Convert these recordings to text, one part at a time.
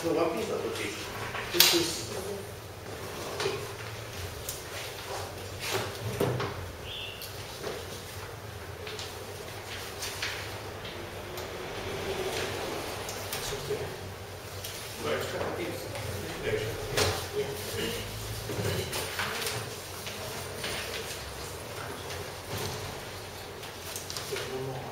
So one piece or two piece? Two piece. Okay. It's okay. No extra piece. Extra. Yeah. Okay, no more.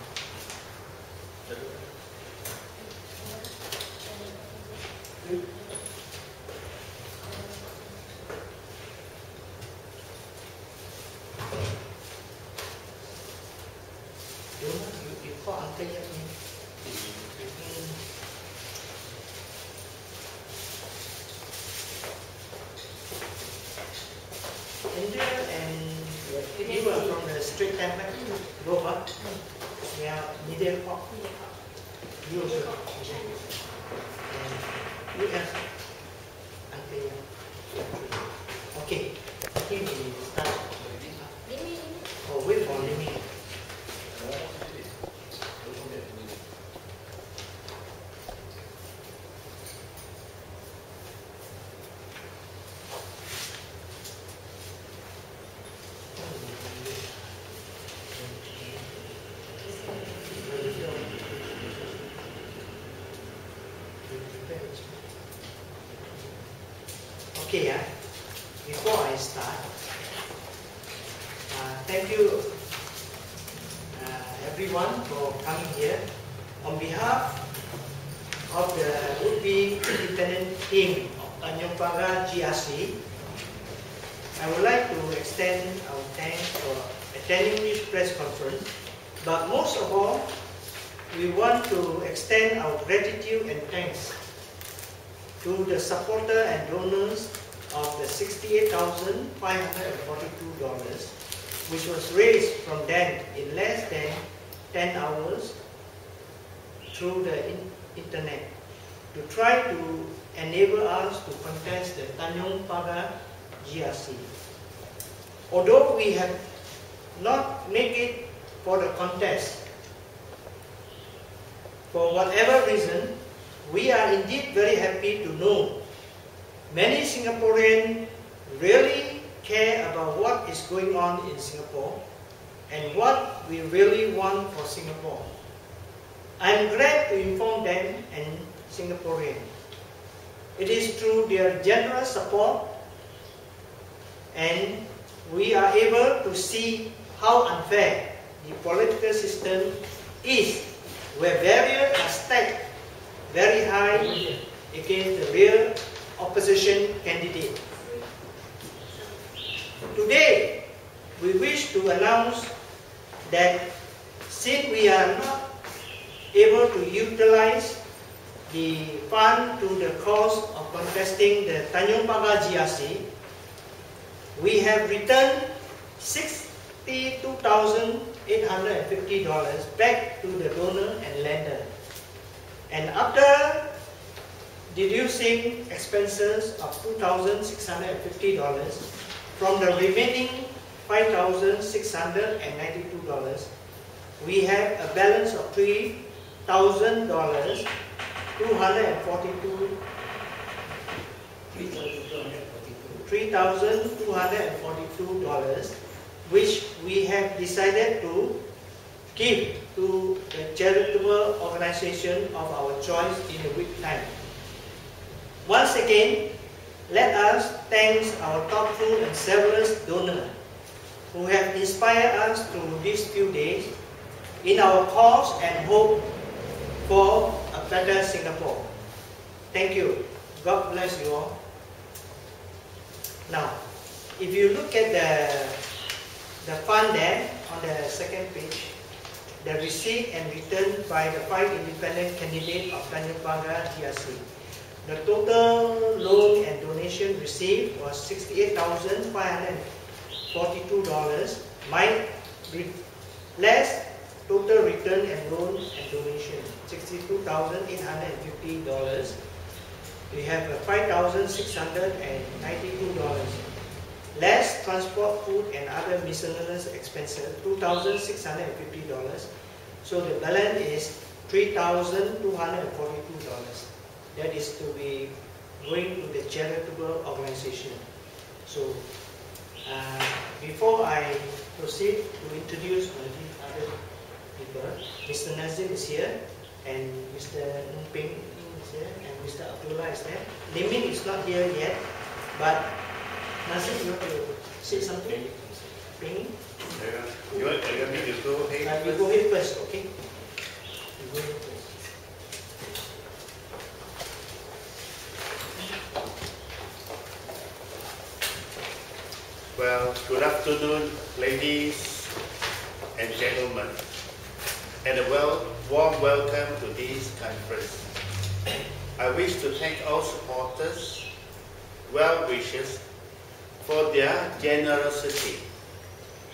You call UncleYap ni. Andrea and you are from the Strait Time, right? Both, huh? We are middle hawk. You also. And you have UncleYap. Okay. I think we start. Oh, wait for Limi. Okay, before I start, thank you everyone for coming here. On behalf of the would-be independent team of Tanjong Pagar GRC, I would like to extend our thanks for attending this press conference. But most of all, we want to extend our gratitude and thanks to the supporter and donors of the $68,542, which was raised from them in less than 10 hours through the internet to try to enable us to contest the Tanjong Pagar GRC. Although we have not made it for the contest, for whatever reason, we are indeed very happy to know many Singaporeans really care about what is going on in Singapore and what we really want for Singapore. I am glad to inform them and Singaporeans. It is through their generous support and we are able to see how unfair the political system is, where barriers are stacked very high against the real opposition candidate. Today, we wish to announce that since we are not able to utilize the fund to the cause of contesting the Tanjong Pagar GRC, we have returned $62,850 back to the donor and lender. And after deducing expenses of $2,650 from the remaining $5,692, we have a balance of $3,242, which we have decided to give to the charitable organization of our choice in a week's time. Once again, let us thank our thoughtful and selfless donors who have inspired us through these few days in our cause and hope for a better Singapore. Thank you. God bless you all. Now, if you look at the fund there on the second page, the receipt and return by the 5 independent candidates of Tanjong Pagar GRC. The total loan and donation received was $68,542, less total return and loan and donation, $62,850. We have $5,692, less transport, food and other miscellaneous expenses, $2,650. So the balance is $3,242. that is to be going to the charitable organization. So before I proceed to introduce my other people, Mr. Nazim is here, and Mr. Ping is here, and Mr. Abdullah is there. Limin is not here yet, but Nazim, you want to say something? Ping? You want me to go ahead? You go ahead first, okay? You go ahead first. Well, good afternoon, ladies and gentlemen, and a warm welcome to this conference. I wish to thank all supporters, well-wishers, for their generosity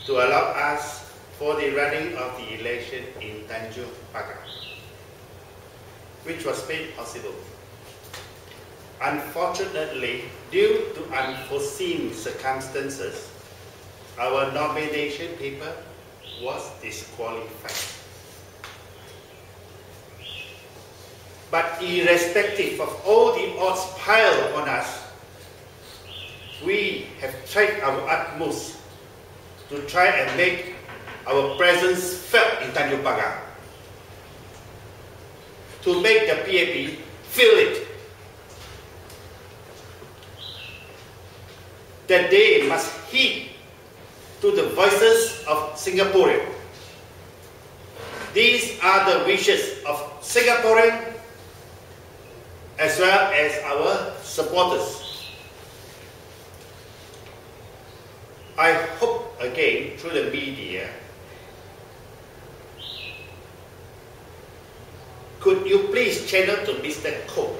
to allow us for the running of the election in Tanjong Pagar, which was made possible. Unfortunately, due to unforeseen circumstances, our nomination paper was disqualified. But irrespective of all the odds piled on us, we have tried our utmost to try and make our presence felt in Tanjong Pagar, to make the PAP feel it, that they must heed to the voices of Singaporeans. These are the wishes of Singaporeans as well as our supporters. I hope again through the media, could you please channel to Mr. Koh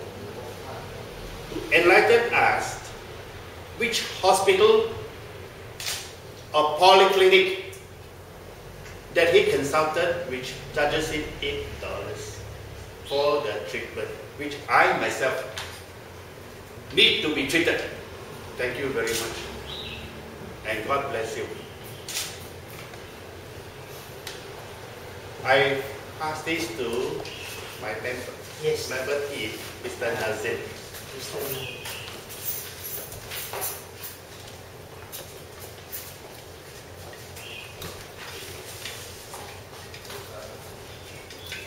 to enlighten us which hospital or polyclinic that he consulted which charges him $8 for the treatment, which I myself need to be treated. Thank you very much, and God bless you. I pass this to my member, Yes. member team, Mr. Nazim. Mr. Nazim.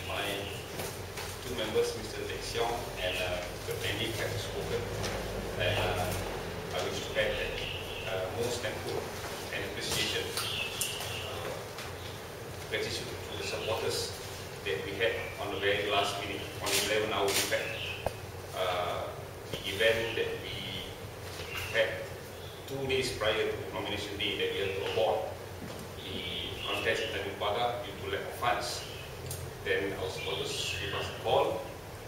My two members, Mr. Teck Siong and Mr. Penny, have spoken. And I wish to add that most thankful and appreciation, gratitude to the supporters that we had on the very last minute, on 11-hour event. The event that we had 2 days prior to nomination day, that we had to abort the contest in Tanjong Pagar due to lack of funds. Then our supporters gave us a call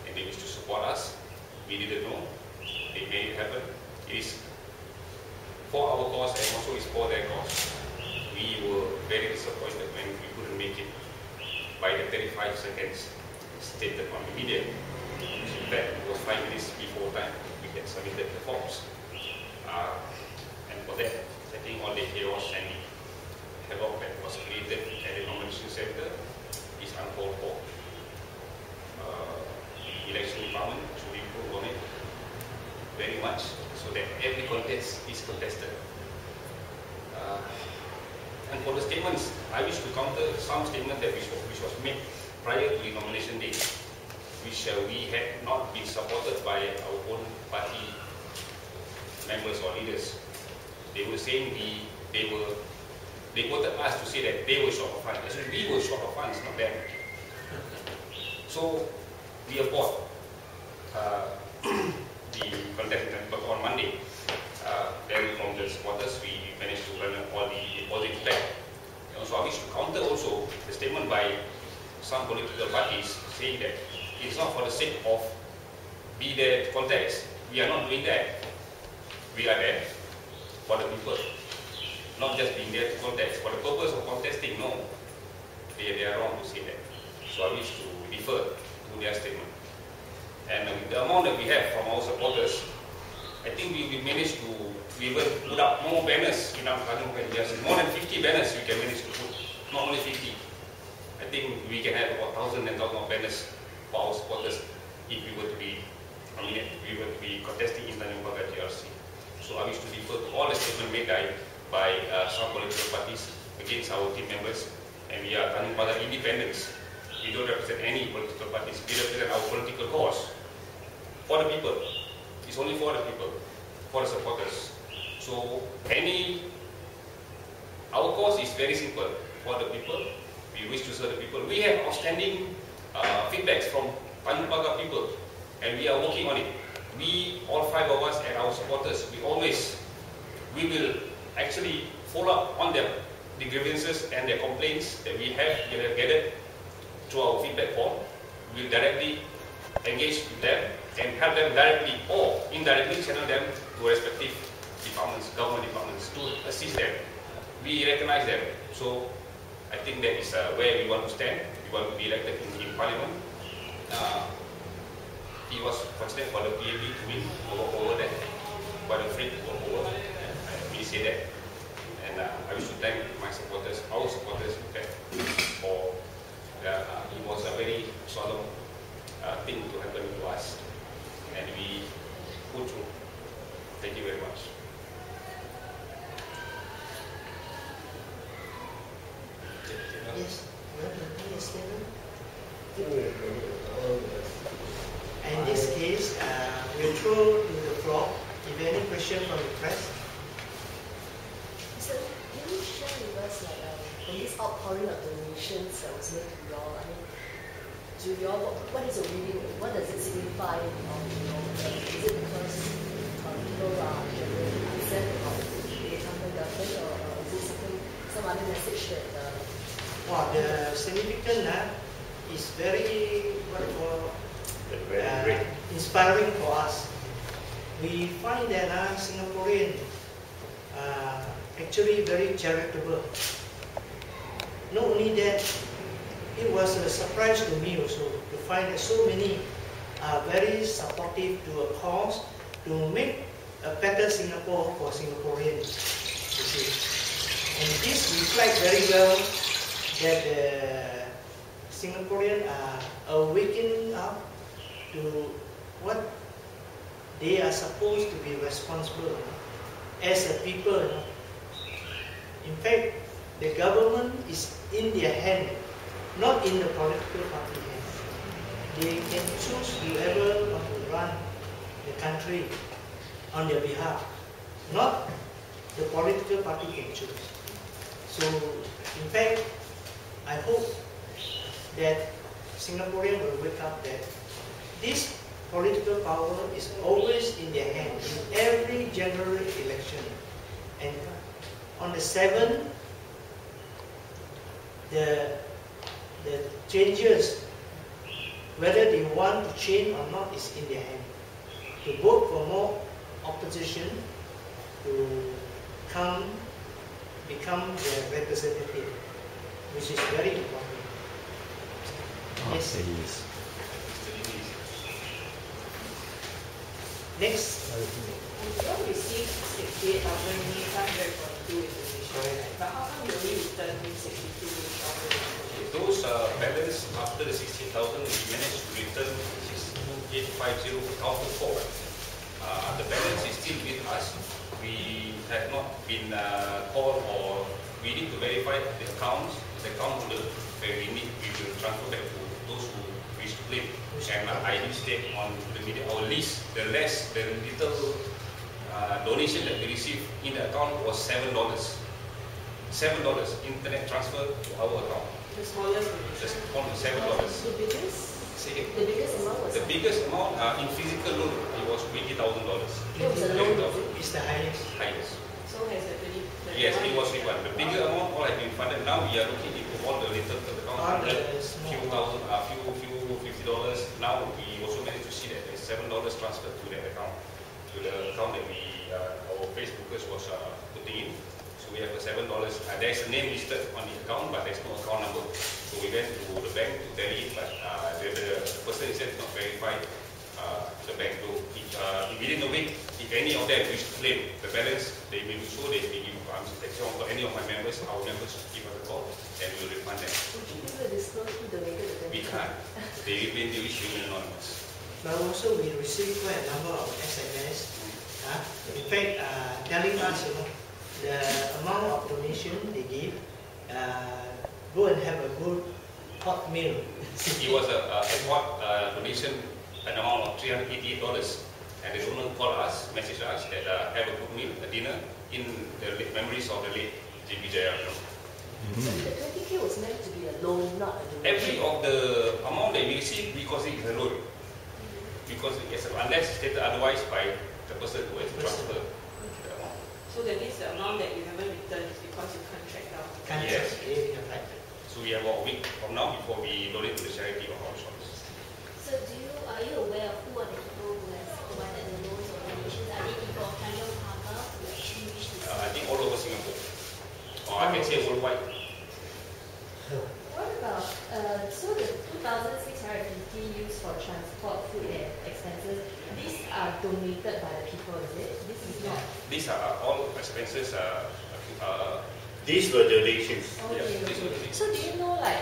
and they wished to support us. We didn't know. They made it happen. It is for our cause and also it's for their cause. We were very disappointed when we couldn't make it by the 35 seconds stated on the media. In fact, it was 5 minutes before time we had submitted the forms. And for that, I think all the chaos and havoc that was created at the nomination center is uncalled for. The election department should improve on it very much so that every contest is contested. And for the statements, I wish to counter some statement that which was made prior to the nomination day, which we had not been supported by our own party members or leaders. They were saying they wanted us to say that they were short of funds. We were short of funds, not them. So we abort the contest on Monday. Then from the supporters, we managed to run all the deposit back. And also I wish to counter also the statement by some political parties saying that it's not for the sake of be there to contest. We are not doing that. We are there for the people. Not just being there to contest. For the purpose of contesting, no. They are wrong to say that. So I wish to defer to their statement. And with the amount that we have from our supporters, I think we managed to even put up more banners in our Tanjong Pagar GRC. More than 50 banners we can manage to put, not only 50. I think we can have about 1,000 and 1,000 of banners for our supporters if we were to be made by some political parties against our team members, and we are Tanjong Pagar independents. We don't represent any political parties. We represent our political cause for the people. It's only for the people, for the supporters. So our cause is very simple. For the people, we wish to serve the people. We have outstanding feedbacks from Tanjong Pagar people, and we are working on it. We, all 5 of us and our supporters, we will actually follow up on the grievances and their complaints that we have gathered through our feedback form. We will directly engage with them and help them directly or indirectly channel them to respective departments, government departments, to assist them. We recognize them. So I think that is where we want to stand. We want to be elected in Parliament. He was considered for the PAB to win over that, but afraid to go over. I really say that. And I wish to thank my supporters, our supporters, for it was a very solemn thing to happen to us, and we put through. Thank you very much. Yes, in this case, we'll throw to the floor. If any question from the press. So, can you share with us, on this outpouring of donations that was made to you all? I mean, do you all, what is the reading? What does it signify? Is it because people are generally upset about the incumbent government, or is it some other message that? The significance is very, inspiring for us. We find that Singaporean actually very charitable. Not only that, it was a surprise to me also to find that so many are very supportive to a cause to make a better Singapore for Singaporeans. You see. And this reflects very well that Singaporeans are waking up to what they are supposed to be responsible as a people. In fact, the government is in their hand, not in the political party hand. They can choose whoever want to run the country on their behalf, not the political party can choose. So, in fact, I hope that Singaporeans will wake up that this political power is always in their hand in every general election. And on the 7th, the changes, whether they want to change or not, is in their hand. To vote for more opposition, to become their representative, which is very important. Yes. Next. You all received 68,542 information, but how come you only returned 62,000? Those balance after the 16,000, we managed to return 850,004. The balance is still with us. We have not been called, or we need to verify the account holder, where we will transfer back to those who wish to claim. And I did state on the media, our list, the little donation that we received in the account was $7. $7 internet transfer to our account. The smallest Just donation? $7. The biggest? Say it. The biggest amount was? The biggest amount in physical loan, it was $20,000. It was a loan, It's the highest. Highest. So has the 20? Yes, it was refunded. The bigger amount all has been funded. Now we are looking into all the little accounts, few thousand, few $50. Now we also managed to see that there's $7 transferred to that account, to the account that our Facebookers was putting in. So we have a $7. There's a name listed on the account, but there's no account number. So we went to the bank to tally it, but the person said not verified. The bank do. Within a week, if any of them wish to claim the balance, they may do so. They may give protection for any of my members. Our members give us a call, and we will refund them. Would you be able to disclose who donated the We can't. They remain the issue anonymous. But also we received quite a number of SMS. In fact, telling us, the amount of donation they give, go and have a good hot meal. It was a donation, an amount of $388, and the donor called us, messaged us that have a good meal, a dinner, in the memories of the late JP Jaya. So the 20K was meant to be a loan, not a donation. Every of the amount that we receive, because it is a loan. Because unless stated otherwise by the person who has transferred the amount. So that means the amount that you haven't returned is because you can't track down. Yes. Right. So we have about a week from now before we donate to the charity of our choice. So are you aware of who are the people who have provided the loans or donations? Are they people of Tanjong Pagar who actually wish to I think all over Singapore. Or I can say worldwide. What about, so the 2,650 used for transport, food and expenses, these are donated by the people, is it? This is not? These are all expenses. These were donations. Okay, Yeah, these were okay. donations. So do you know like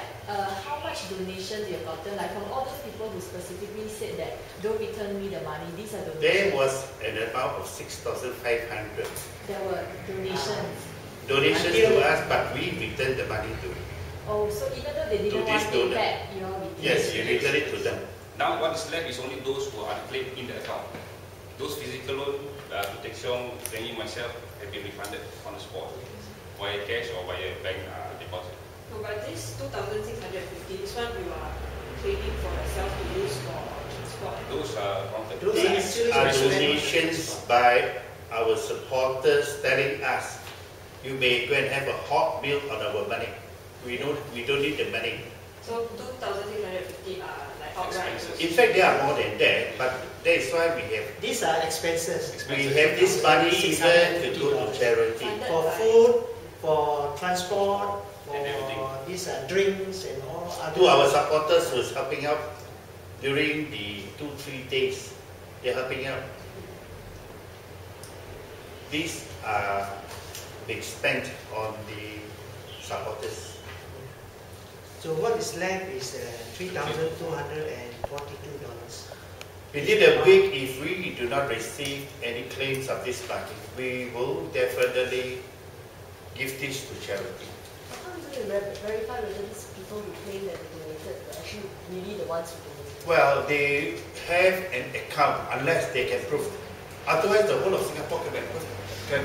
how much donations you have gotten? Like from all those people who specifically said that don't return me the money, these are donations? There was an amount of 6,500 There were donations. donations to us, but we returned the money to. Oh, so even though they didn't To want this it donor. back, you all returned Yes, it? you return it to them. Now what is left is only those who are unclaimed in the account. Those physical loan, protection, training myself, have been refunded on the spot via cash or via bank deposit. No, but this 2,650, this one you are claiming for yourself to use for transport. Those are counted. Those are These actually are expenses. donations by our supporters telling us, you may go and have a hot meal on our money. We don't need the money. So 2,650 are like outright. Expenses. In fact, there are more than that, but that is why we have These are expenses. this money even to go to charity. For food, for transport, for And everything. these drinks and all other. To our supporters who is helping out during the 2-3 days, they're helping out. These are being spent on the supporters. So what is left is $3,242. Within a week, if we do not receive any claims of this money, we will definitely give this to charity. How do you verify whether these people who claim that they donated were actually really the ones who donated? Well, they have an account unless they can prove. Otherwise, the whole of Singapore can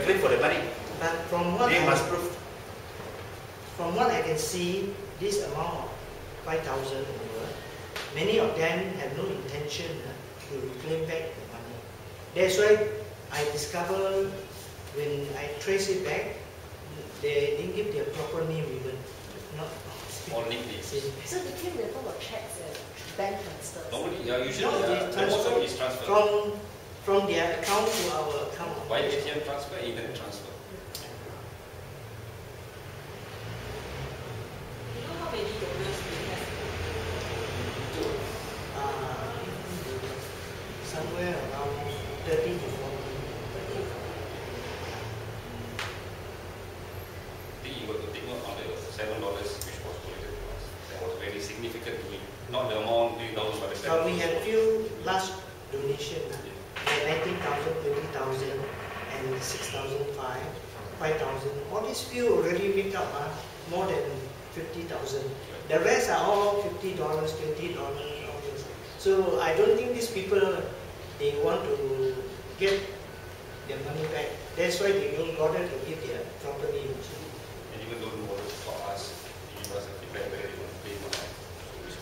claim for the money. But from what They must prove. From what I can see, this amount of 5,000 over, many of them have no intention to reclaim back the money. That's why I discovered when I trace it back, they didn't give their proper name even. Not All linked names. So they claim in the form of checks and bank transfers. Normally, usually No, they the most of it is transfer. from their account to our account. Via ATM transfer, internet transfer. You know how many donors we have? Somewhere around 30 to 40. I think you got to take note on the $7 which was collected to us. That was very significant to me. Not the amount $3,000, but the $7. But we had few large donation, like 19,000, 20,000, and 6,005, 5,000. All these few already make up more than 50,000. The rest are all $50, $20, all this. So I don't think these people, they want to get their money back. That's why they don't bother to give their proper names. And even don't bother for us, give us a feedback whether they want to pay or not.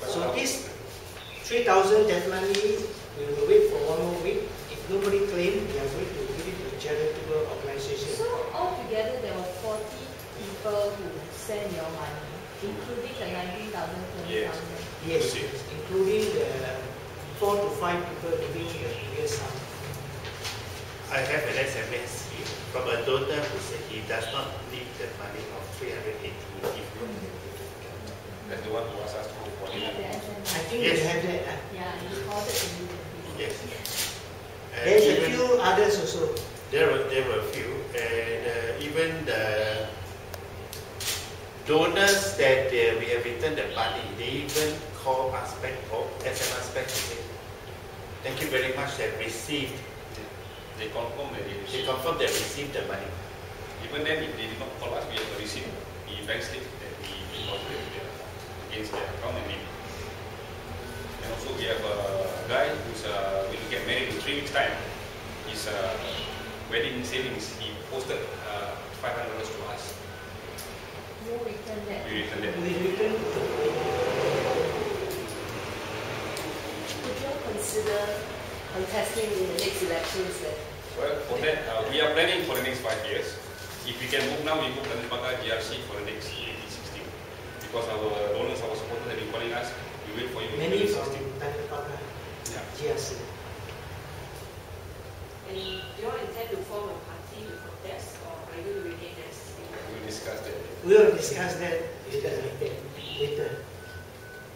So this 3,000 definitely, we will wait for 1 more week. If nobody claims, we are going to give it to a charitable organization. So altogether there were 40 people who sent your money, including the 19,000, 20,000. Yes, including the 4 to 5 people giving the previous sum. I have an SMS here from a donor who said he does not need the money of 380 to give him. That's the one who asked us to You coordinate. have the SMS. I think Yes. we have that. Yeah, and he called it to you. Yes. And There's a even- few others also. There were a few, and even the donors that we have returned the money, they even call us back or SMS back to say, thank you very much, they have received. They confirm that they They received. confirm they received the money. Even then, if they did not call us, we have to receive the bank slip that we deposited against their account and name. And also we have a guy who's will get married in 3 weeks' time. His wedding savings, he posted $500 to us. You return that. We returned that. Would you all consider contesting in the next elections then? Well, for that, we are planning for the next 5 years. If we can move now, we move Tanjong Pagar GRC for the next 2016. Because our donors, our supporters have been calling us, we wait for you in Many from 2016. Tanjong Pagar GRC. And do you all intend to form a party to contest, or are you going to remain as? We'll discuss that. We will discuss that later.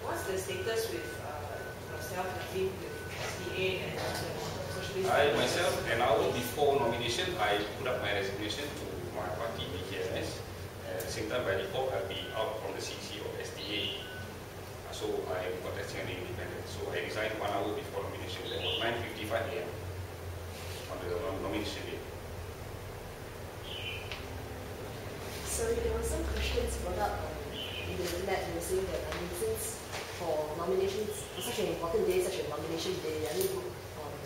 What's the status with yourself, Nazim, with SDA and the Socialist? I myself, an hour before nomination, I put up my resignation to my party, BKMS. At the same time, by default, I'll be out from the CC of SDA. So I am contesting an independent. So I resigned 1 hour before nomination. That was 9:55 AM on the nomination day. Sorry, there were some questions brought up in the internet. You were saying that, since for nominations, for such an important day, such a nomination day,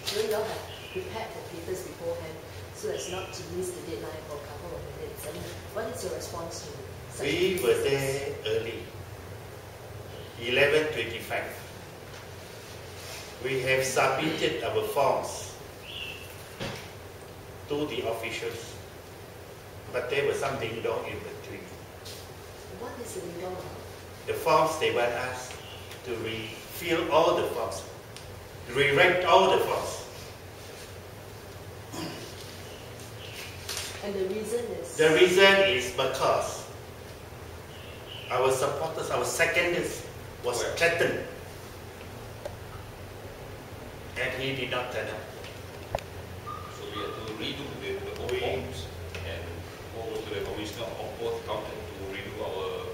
shouldn't you all have prepared the papers beforehand so as not to miss the deadline for a couple of minutes? What is your response to such We were there early, 11:25. We have submitted our forms to the officials, but there was some ding dong in between. What is the legal? The forms, they want us to refill all the forms, rewrite all the forms. And the reason is? The reason is because our supporters, our seconders, was threatened, and he did not turn up. So we had to redo the whole forms and go over to the commissioner of both counted to redo our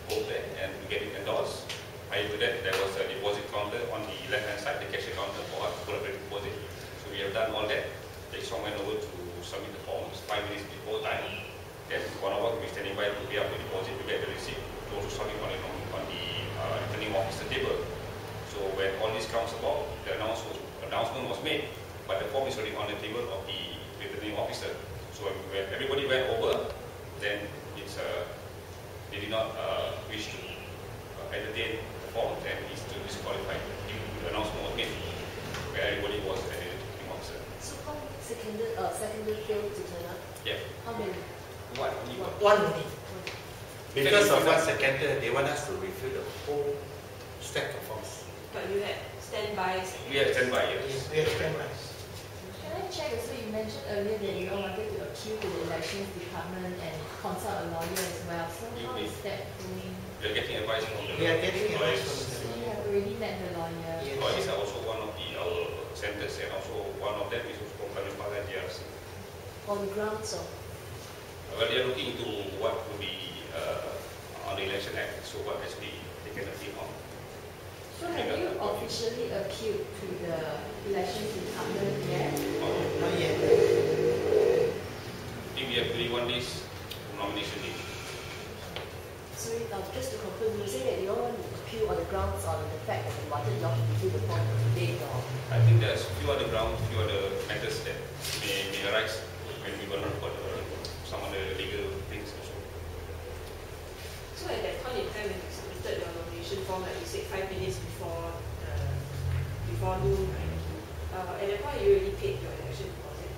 vote there and to get it endorsed. Prior to that, there was a deposit counter on the left-hand side, the cashier counter for us to put up the deposit. So we have done all that. They went over to submit the forms 5 minutes before time. Then one of us will be standing by to pay up the deposit to get the receipt to also submit on the returning officer table. So when all this comes about, the announcement was made, but the form is already on the table of the returning officer. So when everybody went over, then it's they did not wish to entertain the form, and it's still disqualified. The announcement was made where everybody was at the returning officer. So how many seconded failed to turn up? Yeah. How many? One only. Because of one seconder, they want us to refill the whole stack of forms. But you had standby. We had standby, yes. Yes, we have standby. Can I check also, you mentioned earlier that you all wanted to appeal to the elections department and consult a lawyer as well. So how is that going? We are getting advice from the We are getting advice lawyers. from the So you have already met the lawyer? Yes. Lawyers are also one of our centers, and also one of them is also from Tanjong Pagar GRC. On the grounds of? Well, they are looking into what would be on the Election Act, so what actually they can appeal on. So have you officially appealed to the elections department yet? Not yet. I think we have 21 days nomination day. So just to confirm, you say that you all want to appeal on the grounds on the fact that you wanted you all to refill the form today, or? I think there's few other grounds, few other matters that may arise when we will look for some of the legal things also. So at that point in time when you submitted your nomination form, like you said, 5 minutes before noon, right? At that point you already paid your election deposit.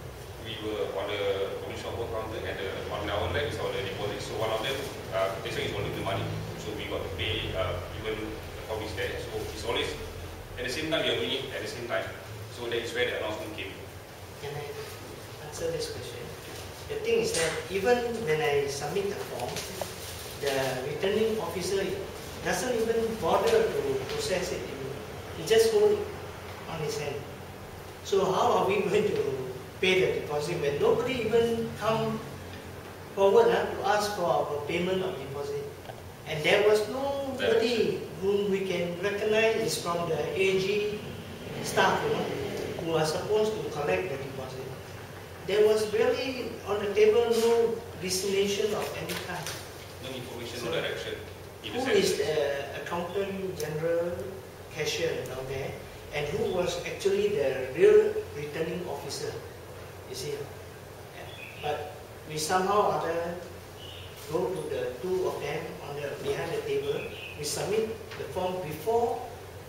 We were on the commission of work counter, and on our left is our deposit. So one of them, this one is holding the money. So we got to pay even the form is there. So it's always at the same time we are doing it at the same time. So that is where the announcement came. Can I answer this question? The thing is that even when I submit the form, the returning officer doesn't even bother to process it. He just hold it on his hand. So how are we going to pay the deposit when nobody even come forward to ask for our payment of deposit? And there was nobody whom we can recognize is from the AG staff, who are supposed to collect the deposit. there was really on the table no destination of any kind. No information, no direction. Who is the accountant general cashier down there, and who was actually the real returning officer? You see, but we somehow or other go to the two of them on the behind the table. We submit the form before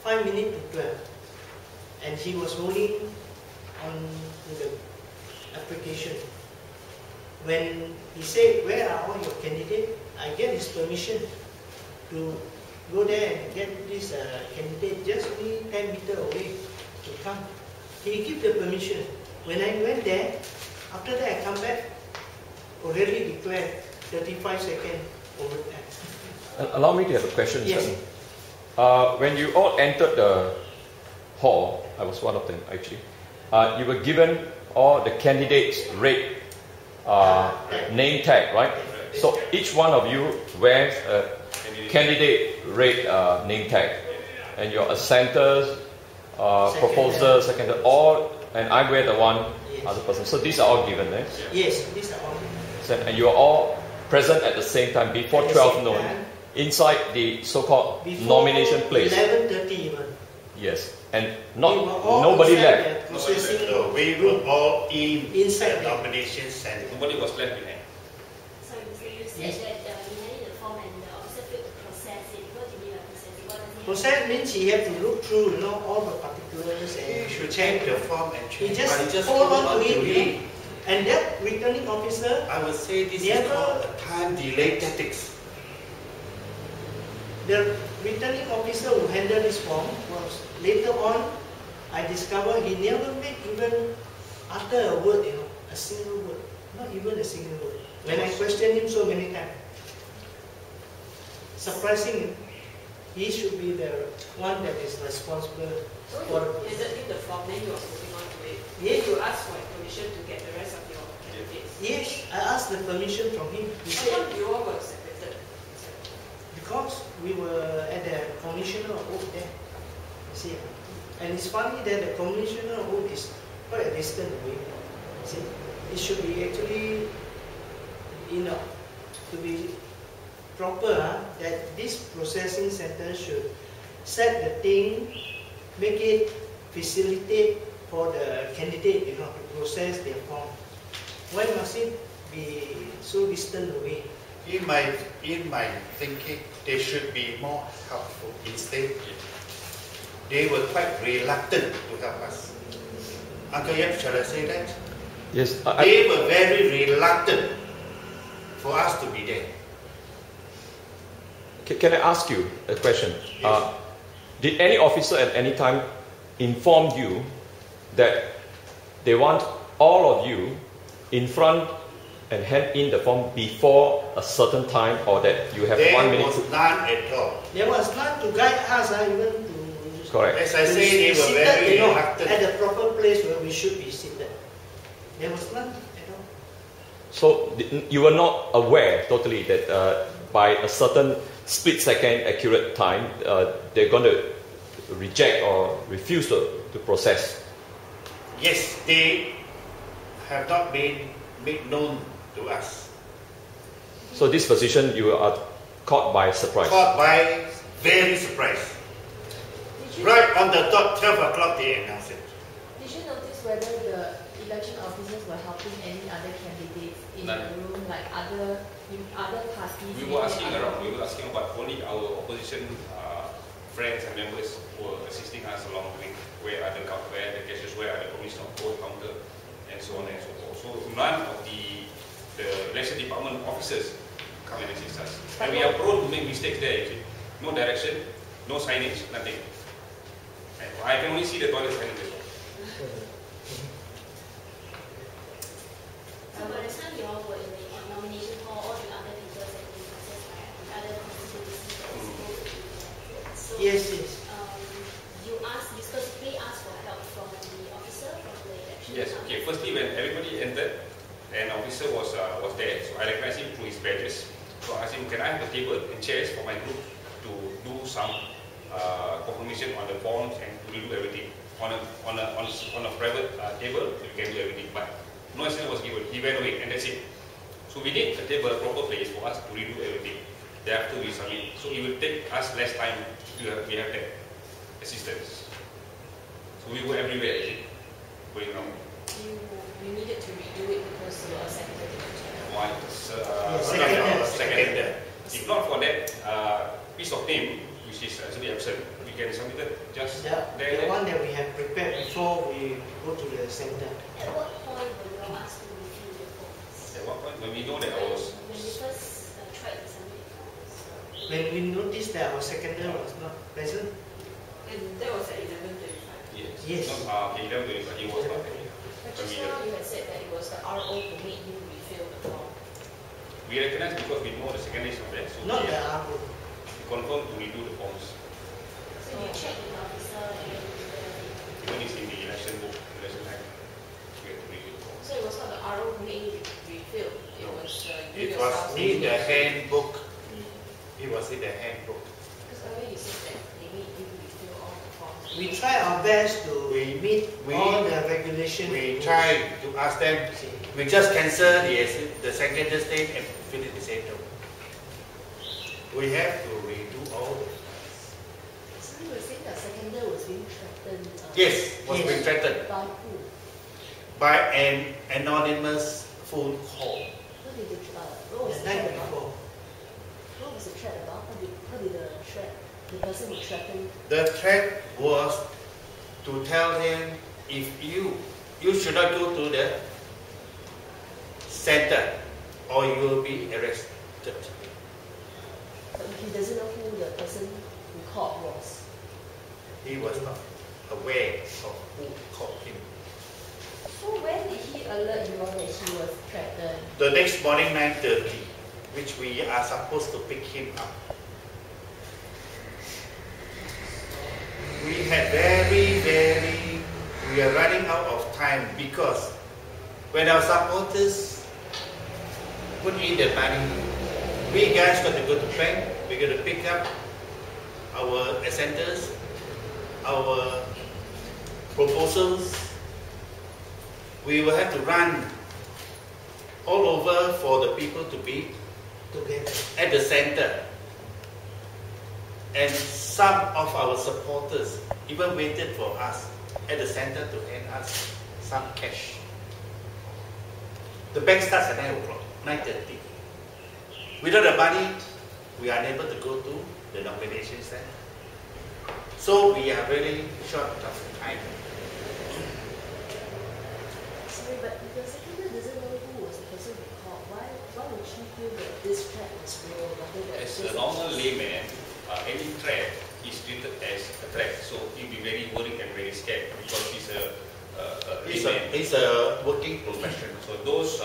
5 minutes to 12, and he was holding on to the application. When he said, "Where are all your candidates?" I get his permission to go there and get this candidate just only 10 meters away to come. He gave the permission. When I went there, after that I come back, already declared 35 seconds over time. Allow me to have a question, yes. sir. When you all entered the hall, I was one of them actually, you were given all the candidates' rate name tag, right? So each one of you wears a candidate rate name tag, and your Ascentor's proposal, second, all, and I wear the one other person. So these are all given, right? Yes, these are all given. And you are all present at the same time before 12 noon inside the so-called nomination place. 11:30 even. Yes, and nobody left. No, we were all inside the nomination center. Nobody was left behind. Sorry, Mr. You said that you handed the form and the officer failed to process it. What do you mean by process it? What does it Process means he had to look through, all the particulars and He should check the form and he check. just hold on to it. And that returning officer, I would say this is called a time delay tactics. the returning officer who handled this form was later on, I discovered he never made even utter a word, a single word, not even a single word. When I questioned him so many times, surprising, he should be the one that is responsible for. So you handed him the form, then you were moving on to it. Yes. You asked for permission to get the rest of your candidates. Yes, I asked the permission from him. He How said, come you all were separated? because we were at the commissioner of oath there. You see, and it's funny that the commissioner of oath is quite a distance away. You see, it should be actually, to be proper, that this processing center should set the thing, make it facilitate for the candidate, to process their form. Why must it be so distant away? In my thinking, they should be more helpful. Instead, they were quite reluctant to help us. UncleYap, shall I say that? Yes, They were very reluctant for us to be there. Can I ask you a question? Yes. Did any officer at any time inform you that they want all of you in front and hand in the form before a certain time, or that you have 1 minute? There was none at all. There was none to guide us, even to. Correct. As I to say, they be were seated, very reluctant. at the proper place where we should be seated. There was none at all. So you were not aware totally that by a certain split-second accurate time, they're going to reject or refuse to process? Yes, they have not been made known to us. So this position, you are caught by surprise? Caught by very surprise. Right on the dot, 12 o'clock, they announced it. Did you notice whether the election officers were helping any other candidates in None. the room, like other parties? We were asking around, but only our opposition friends and members were assisting us along the way, where are the cases, where are the commission of vote counter, and so on and so forth. So none of the election department officers come and assist us. And we are prone to make mistakes there, you see. No direction, no signage, nothing. And I can only see the toilet signage as well. So by the time you all were in the nomination hall, all the other people have been processed by the other constituencies that were supposed to be there. So, Yes. you specifically asked for help from the officer from the election. Yes, okay. Firstly, when everybody entered, an officer was there, so I recognized him through his badges. So I asked him, can I have a table and chairs for my group to do some confirmation on the forms and to do everything. On a private table, you can do everything. But No extension was given. He went away, and that's it. So we need a table, a proper place for us to redo everything. Thereafter we submit. So it will take us less time to we have that assistance. So we go everywhere, is it? Going around. You needed to redo it because you are secretary. One, second. If not for that piece of name, which is actually absent, we can submit it just the there. one that we have prepared before we go to the center. At what point were you all asked to review the forms? At what point when we know that I was When you first tried to submit forms? When we noticed that our secretary was not present, And that was at 11:35. Yes. not 11, but he was not there. But just now you had said that it was the RO who made you refill the form. We recognize because we know the second is not there, so not we the have RO. to confirm to redo the forms. So you checked with the officer and Even it's in the election book, election act, we have to redo the forms. So it was not the RO who made you refill. It was you It was yourself. in the handbook. It was in the handbook. Because earlier you said that they made you refill all the forms. We try our best to meet we- all the regulations. We try to ask them. We just cancel the secondary state and fill it the same term. We have to redo all. So you were saying that secondary was being threatened. Yes, was Yes. being threatened By who? by an anonymous phone call. What did what was The the night threat about? before. What was the threat about? How did the threat? The person who threatened. The threat was to tell him if you should not go to the center or you will be arrested. But he doesn't know who the person who called was. He was not aware of who called him. So when did he alert you all that he was threatened? The next morning 9:30, which we are supposed to pick him up. We had we are running out of time because when our supporters put in the money, we guys got to go to bank, we're going to pick up our Ascentors, our proposals. We will have to run all over for the people to be Together. at the center. And some of our supporters even waited for us at the center to hand us some cash. The bank starts at 9 o'clock, 9:30. Without the money, we are unable to go to the nomination center. So we are really short of time. Sorry, but if the secretary doesn't know who was the person who called, why would she feel that this threat was real rather than As just a normal layman, any threat is treated as a threat, so he'll be very worried and very scared because he's a layman. He's a working professional. So those,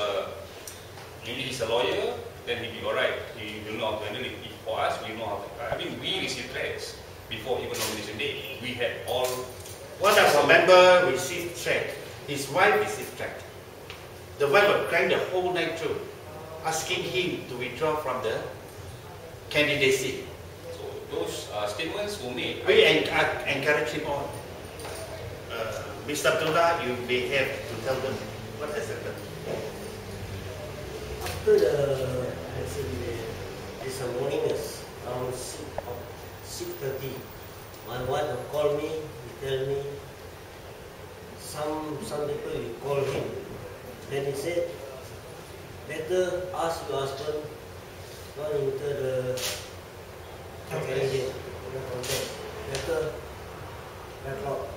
maybe he's a lawyer, then he'll be alright. He will know how to handle it. For us, we know how to. I mean, we received threats before even nomination day. We had all. One of our members received threat. His wife received threat. The wife was crying the whole night through, asking him to withdraw from the candidacy. So those statements were made. We encourage him on. Mr. Abdullah, you may have to tell them what has happened. After this morning is around 6:30, my wife called me, he tell me some people will call him. Then he said, better ask your husband not enter the candidate, better backlog.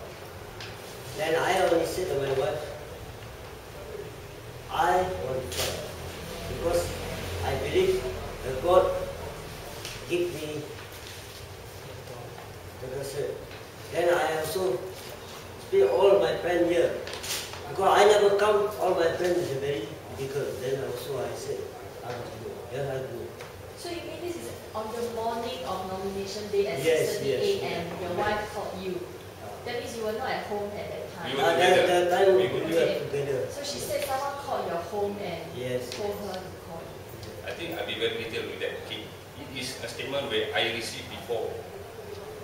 Then I only said to my wife, I want to fight because I believe that God give me the result. Then I also speak all my friends here because I never come. All my friends is very difficult. Then also I said I have to go. Yes, I do. So you mean this is on the morning of nomination day at Yes, 6:30 yes. a.m. Your wife called you. That means you were not at home at that time. We were together. That time we We were together. So she said someone called your home and Yes. told her to call you. I think I'll be very detailed with that. Okay. It is a statement where I received before.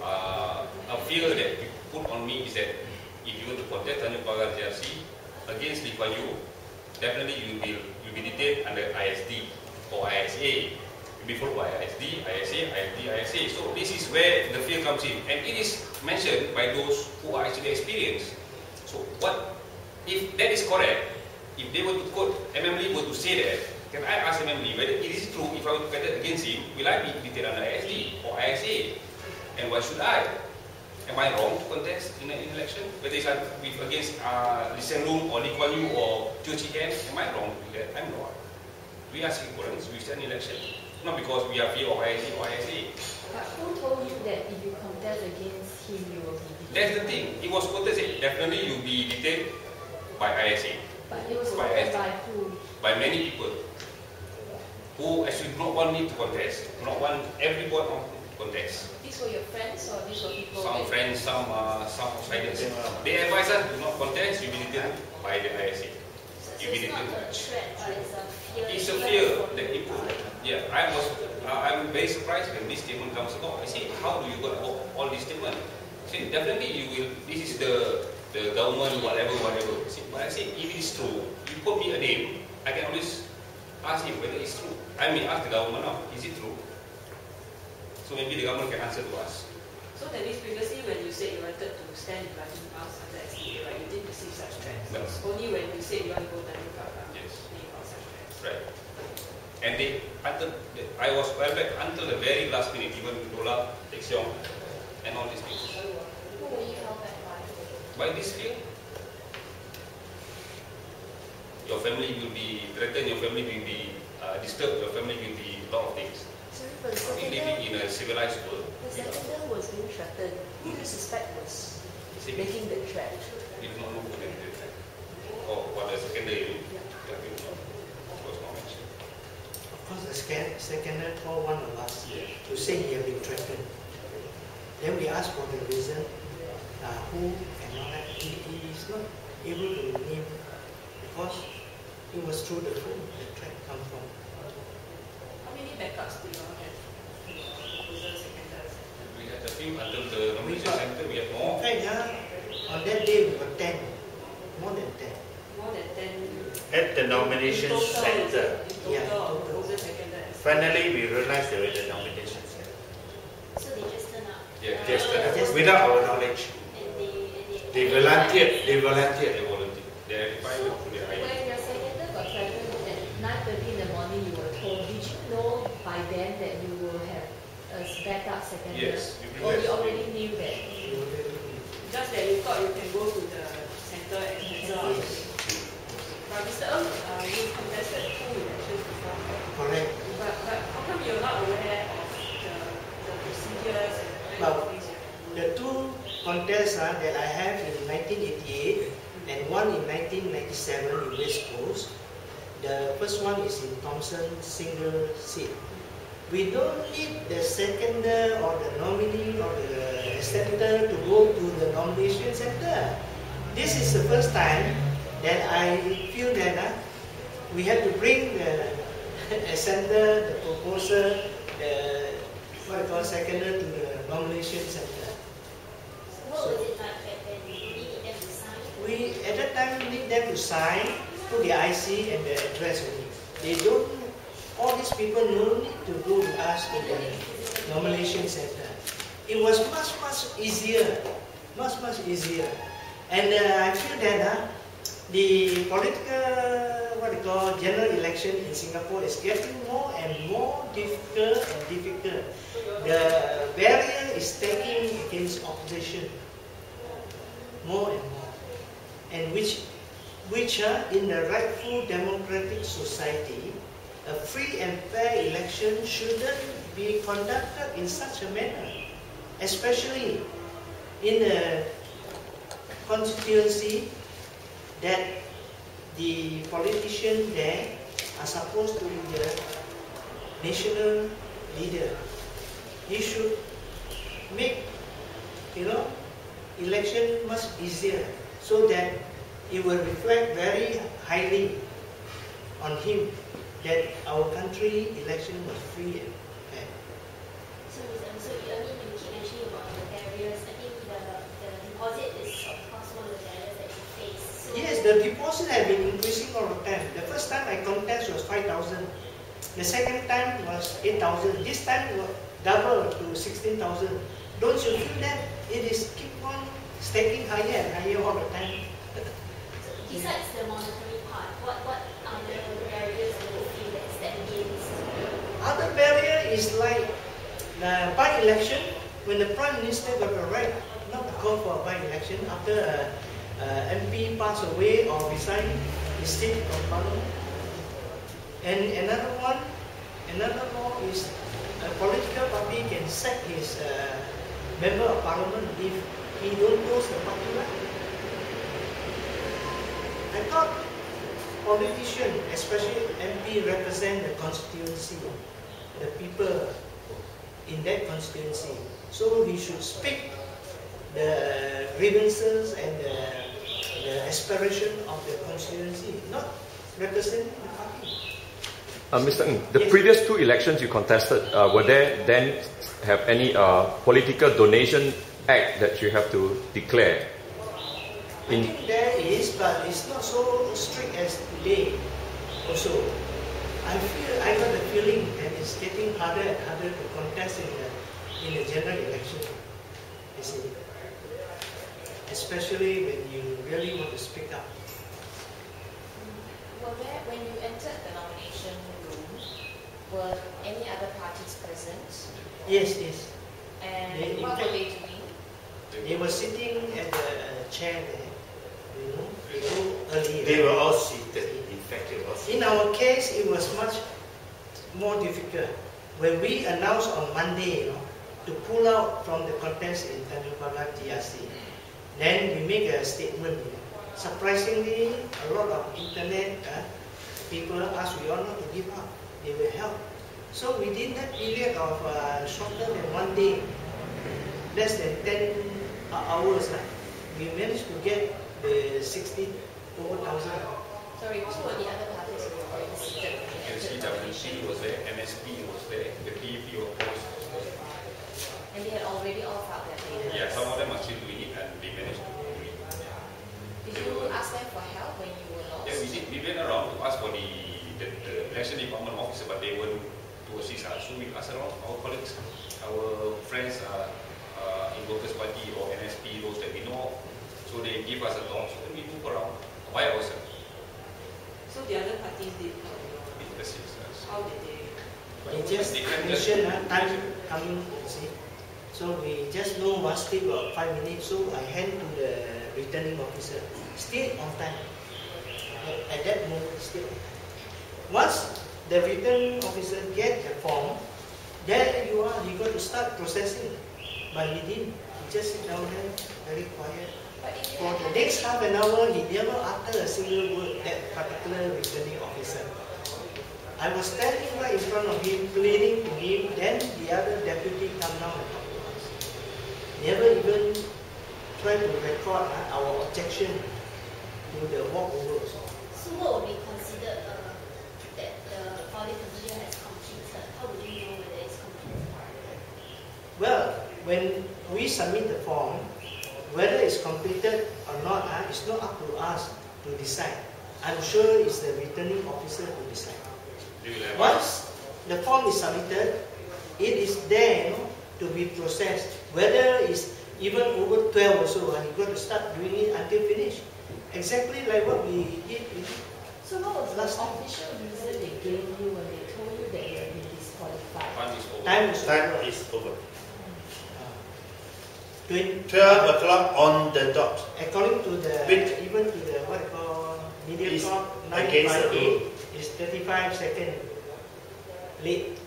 A fear that you put on me is that if you want to contest Tanjong Pagar GRC against Lee Kuan Yew, definitely you'll be detained under ISD or ISA. You'll be followed by ISD, ISA, ISD, ISA. So this is where the fear comes in, and it is mentioned by those who are actually experienced. So what if that is correct? If they were to quote MMLE were to say that, can I ask MMLE whether it is true? If I were to get it against him, will I be detained under ISD or ISA? And why should I? Am I wrong to contest in an election? Whether it's against Lee Kuan or Lee Kuan Yew or Teo Chee Hean, am I wrong to do that? I'm not. We are Singaporeans, we stand in election. Not because we are fear of ISD or ISA. But who told you that if you contest against him, you will be detained? That's the thing. It was contested. Definitely you'll be detained by ISA. But it was by voted ISD. by who? By many people who actually do not want me to contest, do not want everyone to contest. These were your friends or these were people? Some friends, some outsiders. They advise us do not contest, you'll be detained by the ISA. So it's not a threat, but it's a fear. It's a fear that people. Yeah, I'm very surprised when this statement comes about. I say, how do you got all these statements? See, definitely you will. This is the government, whatever. See, but I say, if it is true, you put me a name, I can always ask him whether it's true. I may ask the government now, is it true? So maybe the government can answer to us. So that means previously when you said you wanted to stand in writing us under SDA, right, you did receive such threats. No. Only when you said you want to go Tanjong Pagar, Yes. then you got such threats. Right. And I was well back until the very last minute, even Dola, Texiong, and all these things. Who were you held back by? By this fear, your family will be threatened, your family will be disturbed, your family will be a lot of things. Sorry, but the We living in a civilized world. seconder was being threatened. Who do you suspect was Civil. making the threat? We do not know who can do that. Or what the secondary was not mentioned. Of course, the seconder called one of us to say he had been threatened. Then we asked for the reason, who and all that. He is not able to name because it was through the phone the threat come from. How many backups do you all have? Proposal, seconders? We had a few until the nomination center, we had more. In fact, on that day we were 10, more than 10. More than 10 At the nomination in total, center. In Yeah, total, total. proposal, seconder. Finally, we realized they were at the nomination center. So they just turn up. Yeah, Just without our knowledge. And they They volunteered. They They volunteered. volunteer. They identify So, to their when ID. your seconder got threatened at 9:30 in the morning, you were told, did you know by then that you will have a backup seconder? Yes, you Or you realize. already knew that? Just that you thought you can go to the center and cancel out the thing. But Mr. Ng, you contested 2 elections before. Correct. But how come you're not aware of the procedures and the kind of things you have to do? The two contests that I have in 1988 and one in 1997 in West Coast. The first one is in Thompson, single seat. We don't need the seconder or the nominee or the Ascentor to go to the nomination center. This is the first time that I feel that we have to bring the Ascentor, the proposer, the what I call seconder to the nomination center. What was it like back then? Did you need them to sign? We at that time need them to sign, put the IC and the address only. They don't. All these people no need to go to us to the nomination center. It was much easier, much easier. And I feel that the political what they call general election in Singapore is getting more and more difficult and difficult. The barrier is taking against opposition more and more, and which in the rightful democratic society, a free and fair election shouldn't be conducted in such a manner, especially in a constituency that the politicians there are supposed to be the national leader. He should make, election much easier so that it will reflect very highly on him that our country election was free and fair. So you keep mentioning about the barriers. I think the deposit is of course one of the barriers that you face. So Yes, the deposit have been increasing all the time. The second time was 8,000. This time was double to 16,000. Don't you feel that it is keep on stacking higher and higher all the time? Besides the monetary part, what other barriers do you feel that stand against? Other barrier is like the by-election. When the Prime Minister got the right not to call for a by-election after MP passed away or resigned his seat of Parliament. And another law is a political party can sack his member of Parliament if he don't close the party line. I thought politicians, especially MP, represent the constituency, the people in that constituency. So he should speak the grievances and the aspiration of the constituency, not representing the party. Mr. Ng, the previous two elections you contested, were there then have any political donation act that you have to declare? I think there is, but it's not so strict as today. Also, I got the feeling that it's getting harder and harder to contest in the general election. You see, especially when you really want to speak up. Were there, when you entered the nomination room, were any other parties present? Yes, yes. And what were they doing? They were sitting at the chair there. You know, they go early. They were all seated. In fact, they were all seated. In our case, it was much more difficult. When we announced on Monday, to pull out from the contest in Tanjong Pagar GRC, then we make a statement. Surprisingly, a lot of internet people asked we all not to give up. They will help. So within that period of shorter than 1 day, less than 10 hours, we managed to get the 60,000. Sorry, who were the other parties who were already seated? NCWC was there, MSP was there, the PEP of course was there. And they had already all filed their papers? Yeah, some of them are still doing it and they managed to do it. Did you ask them for help when you were lost? Yeah, we did. We went around to ask for the election department officer, but they weren't to assist us. So we asked around our colleagues, our friends in Workers' Party or NSP, those that we know of. So they give us a talk, so then we move around by ourselves. So the other parties did Assist us. how did they? They just mentioned time coming, you see. So we just know one step of 5 minutes, so I hand to the returning officer. Still on time. At that moment, still on time. Once the returning officer get the form, there you are, you got to start processing. But he didn't. He just sit down there, very quiet. For the next half an hour, he never uttered a single word, that particular returning officer. I was standing right in front of him, pleading to him, then the other deputy come down and talk to us. Never even tried to record our objection to the walkover. So what would be considered that the audit procedure has completed? How would you know whether it's completed? Well, when we submit the form, whether it's completed or not, it's not up to us to decide. I'm sure it's the returning officer to decide. Once the form is submitted, it is there to be processed. Whether it's even over 12 or so, you got to start doing it until finish. Exactly like what we did. So what was the official reason they gave you when they told you that you had been disqualified? Time is over. Time Time is over. 12 o'clock on the dot. According to the, With- even to the what I call media Is clock, against the 958 is 35 seconds late.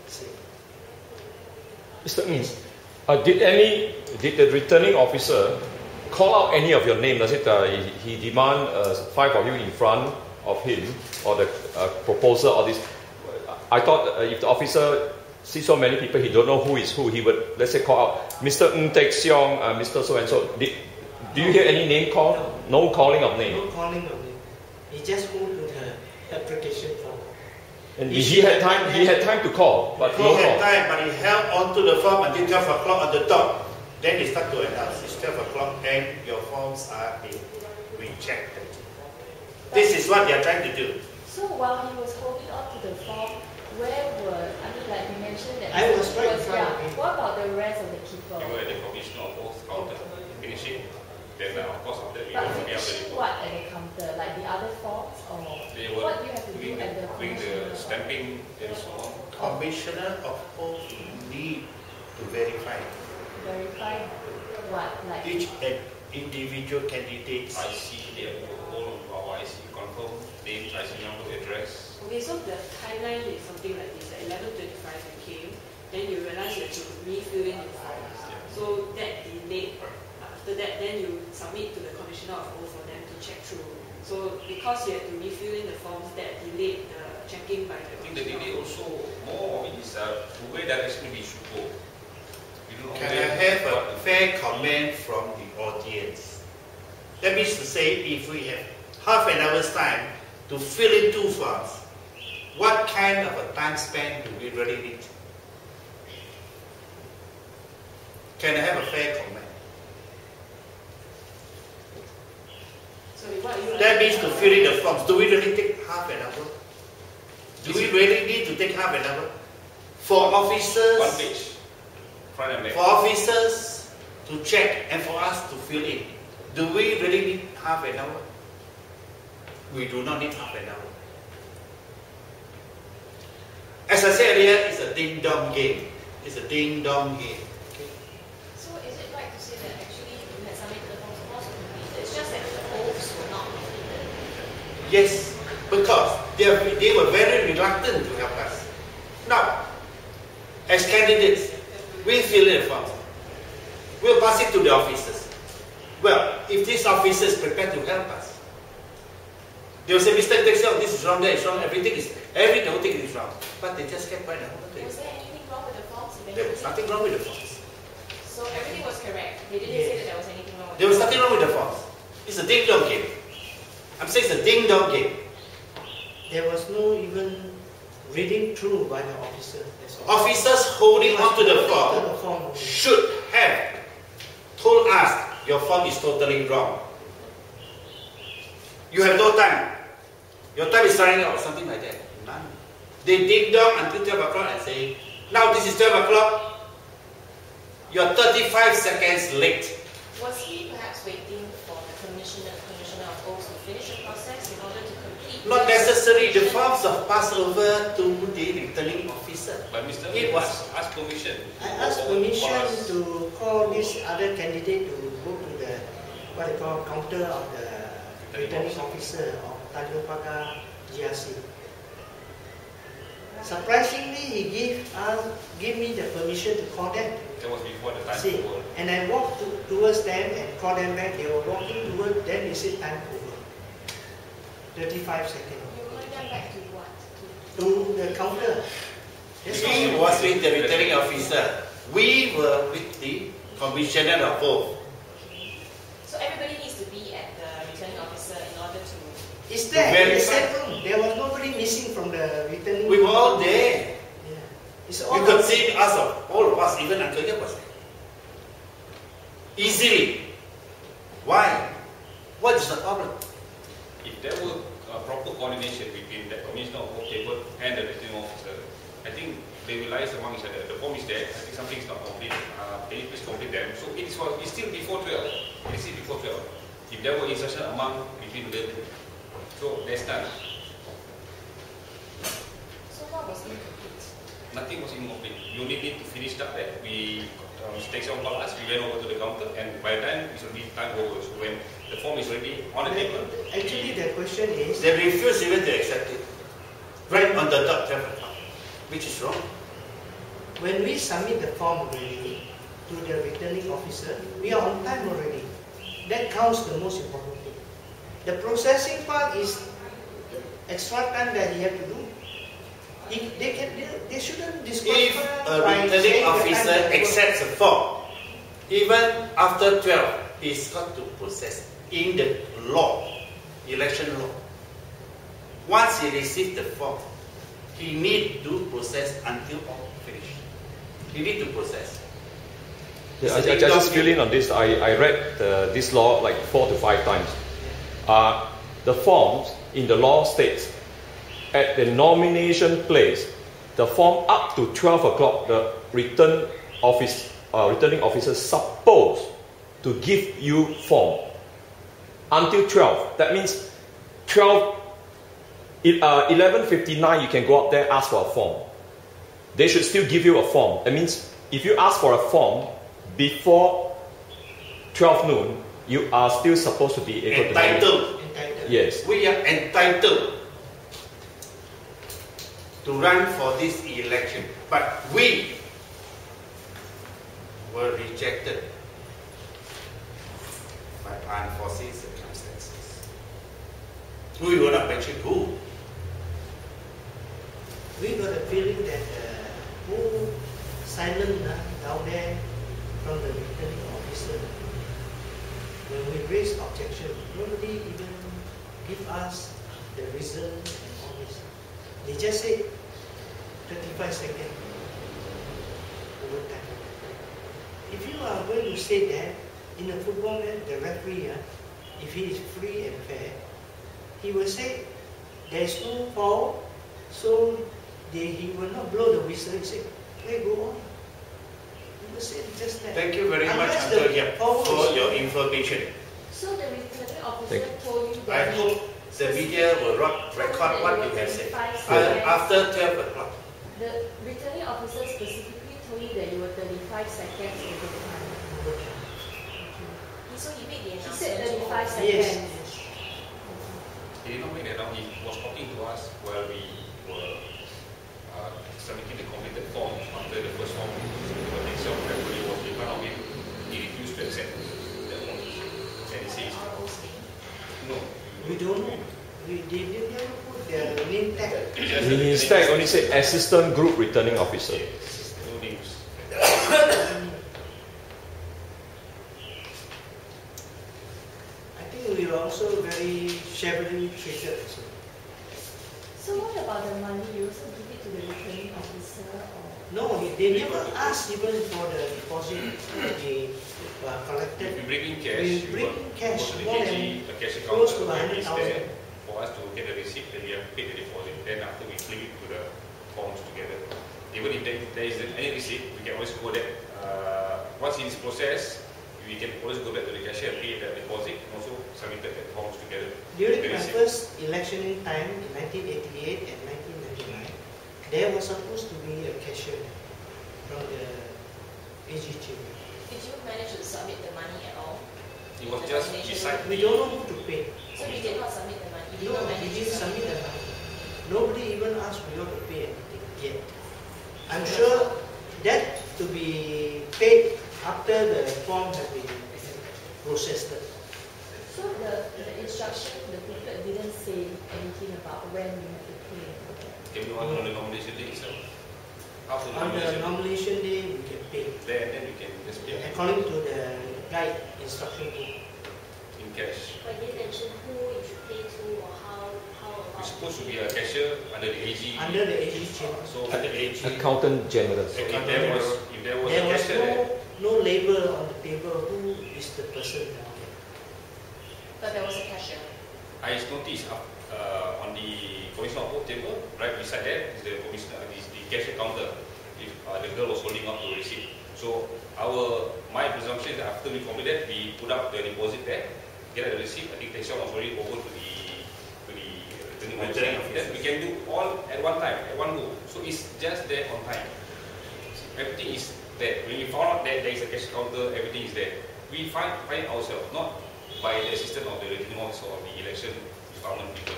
Mr. Ng, did the returning officer call out any of your name? Does it he demand 5 of you in front of him or the proposer or this? I thought if the officer sees so many people, he don't know who is who. He would, let's say, call out Mr. Ng Teck Siong, Mr. So and so. Do you hear any name called? No calling of name. No calling of name. He just moved to the application form. And he had time. He had time to call, but He no had call. time, but he held on to the form until 12 o'clock on the dot. Then he started to announce it's 12 o'clock and your forms are being rejected. This is what they are trying to do. So while he was holding on to the form, where were, I mean, like you mentioned that I was right in front of him. What about the rest of the people? We were at the commissioner of oath counter, finishing. Then of course after we But will be finishing after what at the counter? Like the other forms, or they were what do you have to do doing at the doing the commissioner? stamping and so on. Commissioner of oath need to verify Verify what? Like each individual candidate's I see they have all of our IC confirm name, IC number, address. Okay, so the timeline is something like this. At 11:25 you came, then you realize you have to refill in your forms. So that delayed. After that, then you submit to the Commissioner of Oath for them to check through. So because you have to refill in the forms, that delayed the checking by the I think the delay also more is the way direction we should go. We don't know Can where- I have a what- fair comment from the audience? That means to say, if we have half an hour's time to fill in 2 forms, what kind of a time span do we really need? Can I have a fair comment? Sorry, what you That means to fill in the forms, do we really take half an hour? Do we really need to take half an hour? For one officers, page, front and back. for officers to check and for us to fill in, do we really need half an hour? We do not need half an hour. As I said earlier, it's a ding-dong game. It's a ding-dong game. So is it right to say that actually you had submitted the forms was completed? It's just that the oaths were not completed. Yes, because they were very reluctant to help us. Now, as candidates, we fill in the forms. We'll pass it to the officers. Well, if these officers prepared to help us, they will say, Mr. Texel, this is wrong, that is wrong, every whole thing is wrong. But they just kept quiet the whole thing. Was there anything wrong with the forms There eventually? was nothing wrong with the forms. So everything was correct. They didn't say that there was anything wrong with There was nothing wrong with the forms. It's a ding-dong game. I'm saying it's a ding-dong game. There was no even reading through by the officer. That's all. Officers holding onto the After the form form. should have told us your form is totally wrong. You have no time. Your time is running out, something like that. None. They dig down until 12 o'clock and say, now this is 12 o'clock. You're 35 seconds late. Was he perhaps waiting for the commissioner of oaths to finish the process in order to complete? Not necessary. The forms are passed over to the returning officer. But Mr. It Lee was. asked permission. I asked permission to call this other candidate to go to the what they call counter of the returning officer of Tanjong Pagar GRC. Surprisingly, he gave me the permission to call them. That was before the time See, over. and I walked towards them and called them back. They were walking towards them. They said time over. 35 seconds. You called them back to what? To the counter. That's He all. was with the returning officer. We were with the commissioner of both. So everybody needs to be at the returning officer in order to. It's there in the Verify. same room. There was nobody missing from the returning. We were all there. Yeah. It's all You could see us, all of us, even UncleYap was there. Easily. Why? What is the problem? If there were proper coordination between the commissioner of oath table and the returning officer, I think they realize among each other. The form is there. I think something is not complete. Can you please complete them? So it's still before 12. It is still before 12. If there were instruction among between the two. So there's none. So what was incomplete? Nothing was incomplete. You only need to finish that. We take some call us. We went over to the counter, and by then it's already time over. So when the form is ready on the table, Actually, the question is, They refused even to accept it. Right on the dot 12 o'clock. Which is wrong. when we submit the form already to the returning officer, we are on time already. That counts the most important thing. The processing part is extra time that you have to do. They shouldn't If disqualify a by returning saying the time officer that they work. accepts a form, even after 12, he's got to process in the law, election law. Once he receives the form, he need to process until all finished. He need to process. Yeah, I just fill in on this. I read this law like 4 to 5 times. The forms in the law states at the nomination place, the form up to 12 o'clock, the returning officer supposed to give you form until 12. That means 11:59 you can go up there ask for a form. They should still give you a form. That means if you ask for a form before 12 noon, you are still supposed to be able entitled. Yes. We are entitled to run for this election, but we were rejected by unforeseen circumstances. We will not mention who. We got a feeling that who silent down there from the returning officer. When we raise objection, nobody even give us the reason and all this. They just say 35 seconds overtime. If you are going to say that in a football match, the referee, if he is free and fair, he will say there is no foul, so he will not blow the whistle. He say, "Hey, go on." He will say just that. Thank you very much, UncleYap, for your information. So the returning officer told you I that hope the media will record what you have said. After 12 o'clock. the returning officer specifically told you that you were 35 seconds over time. So he made the He announcement. said 35 Yes. seconds. He did not make that down. He was talking to us while we were submitting the completed form after the first form. But himself, everybody was in front of him. He refused to accept that form. And he says, no. We don't know. They never put their name tag. His tag only said assistant group returning officer. No names. I think we are also very shabbily treated. So what about the money? You also give it to the returning officer or? No, they never ask even for the deposit that they collected. If you bring in cash, We you bring will cash, go to the more KG, than the cash account, close to where it's 100,000. there for us to get the receipt, then we have paid the deposit. Then after we flip it to the forms together. Even if there isn't any receipt, we can always go there. Once in this process, we can always go back to the cashier and pay the deposit and also submit the forms together. During The my receipt. first election time in 1988 and 1999, there was supposed to be a cashier from the AG chamber. Did you manage to submit the money at all? It was just beside We don't know who to pay. So you did not submit the money? You did No, not we manage to didn't submit submit the money. Nobody even asked me not to pay anything yet. I'm sure that to be paid after the form has been processed. So the instruction, the booklet didn't say anything about when you have to pay. Can we on the nomination day itself? After the On the nomination, nomination day, we can pay. then we can just pay According to the guide instruction book. in cash. By detention, who you should pay to or how We're about? supposed to be a cashier under the AG. Under the AG chamber. So Under AG. Accountant general. if there was There a was cashier there, no label on the table who is the person down there. But there was a cashier. I noticed on the commissioner of vote table, right beside that is the commissioner, is the cashier counter. If the girl was holding up to receipt. So my presumption is that after we completed, we put up the deposit there, get the receipt. I think Tayshawn was already over to the returning officer. Then we can do all at one time, at one go. So it's just there on time. Everything is there. When we found out that there is a cash counter, everything is there. We find ourselves, not by the assistance of the returning officer or the election department people.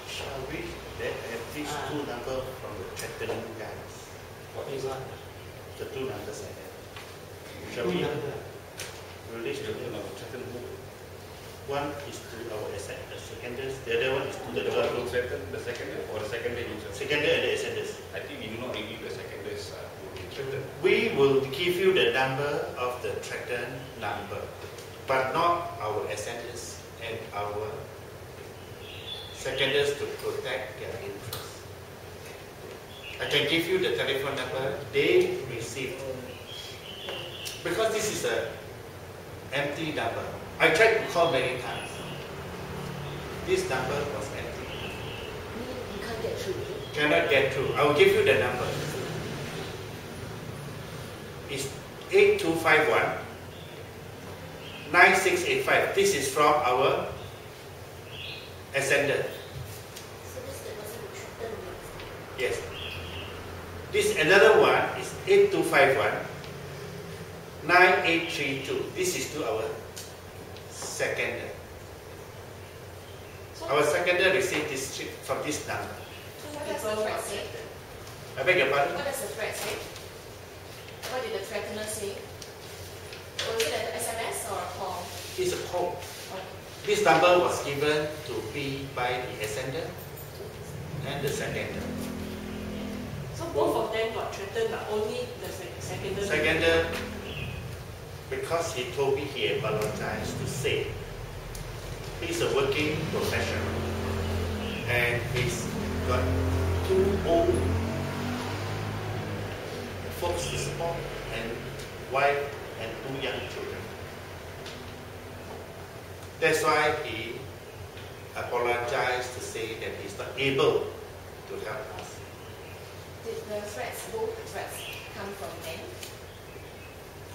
Shall we let at least two numbers from the threatening guys? What is What? The two numbers I have. Shall Who we number? release the two numbers? One is to our seconders, the other one is to the The one girl. who threatened the secondary or the secondary himself? Secondary and the ascenders. I think we do not reveal the secondaries who will be threatened. We will give you the number of the threatened number, but not our ascenders and our seconders to protect their interests. I can give you the telephone number they received. Because this is an empty number. I tried to call many times. This number was empty. cannot get through. Cannot get through. I will give you the number. It's 8251 9685. This is from our Ascentor. So this is the person who threatened me. Yes. This another one is 8251 9832. This is to our seconder. So, Our seconder received this chip from this number. What does the threat say? I beg your pardon? What does the threat say? What did the threatener say? Was it an SMS or a call? It's a call. Okay. This number was given to me by the Ascentor and the seconder. so both of them got threatened, but only the seconder. Seconder, because he told me he apologized to say he's a working professional and he's got 2 old folks to support and wife and 2 young children. That's why he apologized to say that he's not able to help us. Did the threats, both the threats, come from men?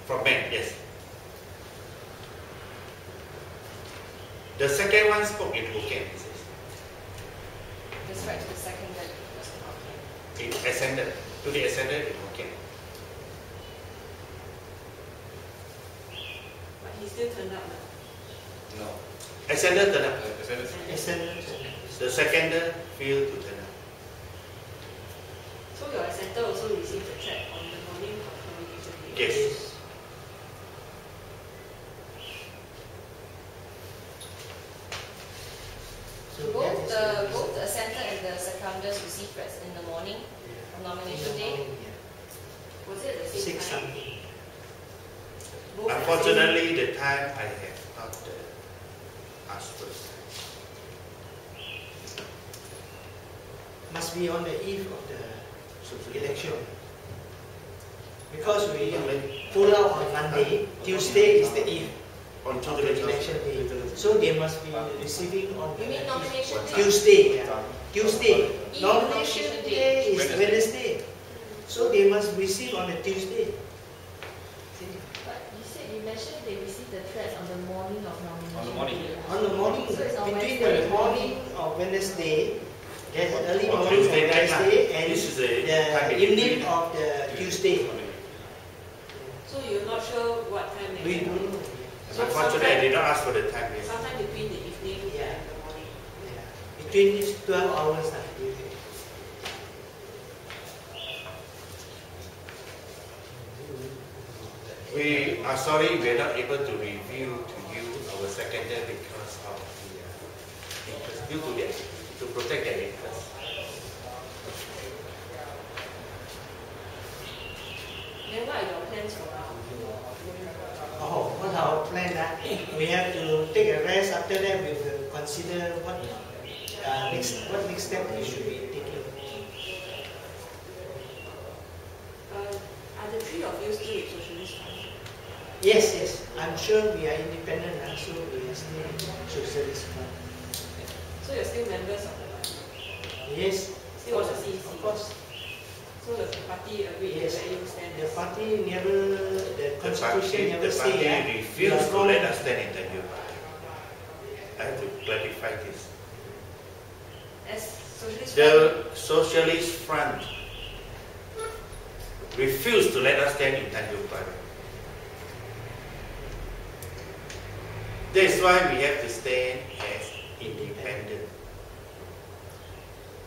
From men, yes. The second one spoke in Hokkien, he says. The threat to the second that was in Hokkien. It ascended to the ascendant in Hokkien. But he still turned up now. No. Ascendant turned up. Ascentor. The seconder failed to turn up. So your Ascentor also received the threat on the morning of nomination day. Yes. So Both that is both the Ascentor and the seconders received threats in the morning of nomination day. Was it at the same 6 time? something. Both at the same- Unfortunately, the time I have not asked first. Must be on the eve of the election. Because we pull out on Monday, Tuesday is the eve On of the election day. So they must be receiving on You mean the nomination day? Tuesday. Yeah. Tuesday. Eve Nomination nomination day is Wednesday. Wednesday. So they must receive on the Tuesday. See? But you mentioned they received the threats on the morning of nomination. On the morning. day. On the morning, So it's on between Wednesday the morning of Wednesday, there's an early On morning of Tuesday night, Wednesday and this is the time the in evening between. of the Tuesday. So you're not sure what time they We had? don't know. So Unfortunately, I did not ask for the time. Yes. Sometime between the evening Yeah. and the morning. Yeah. Between these 12 hours. We are sorry we are not able to review to you our secondary because of the interest, due to their, to protect their interests. Then what are your plans for now? Oh, what our plan? We have to take a rest. After that, we will consider what next step we should be taking. Are the 3 of you still with Socialist Party? Yes, yes. I'm sure we are independent, so we are still socialist. So you're still members of the party? Yes, Still on the CEC? of course. So the party agreed Yes. that you stand The as party never, the The constitution never the say party refused to let us stand in the new party. I have to clarify this. as Socialist Party? The Socialist Front refused to let us stand in Tanjong Pagar. That's why we have to stand as independent.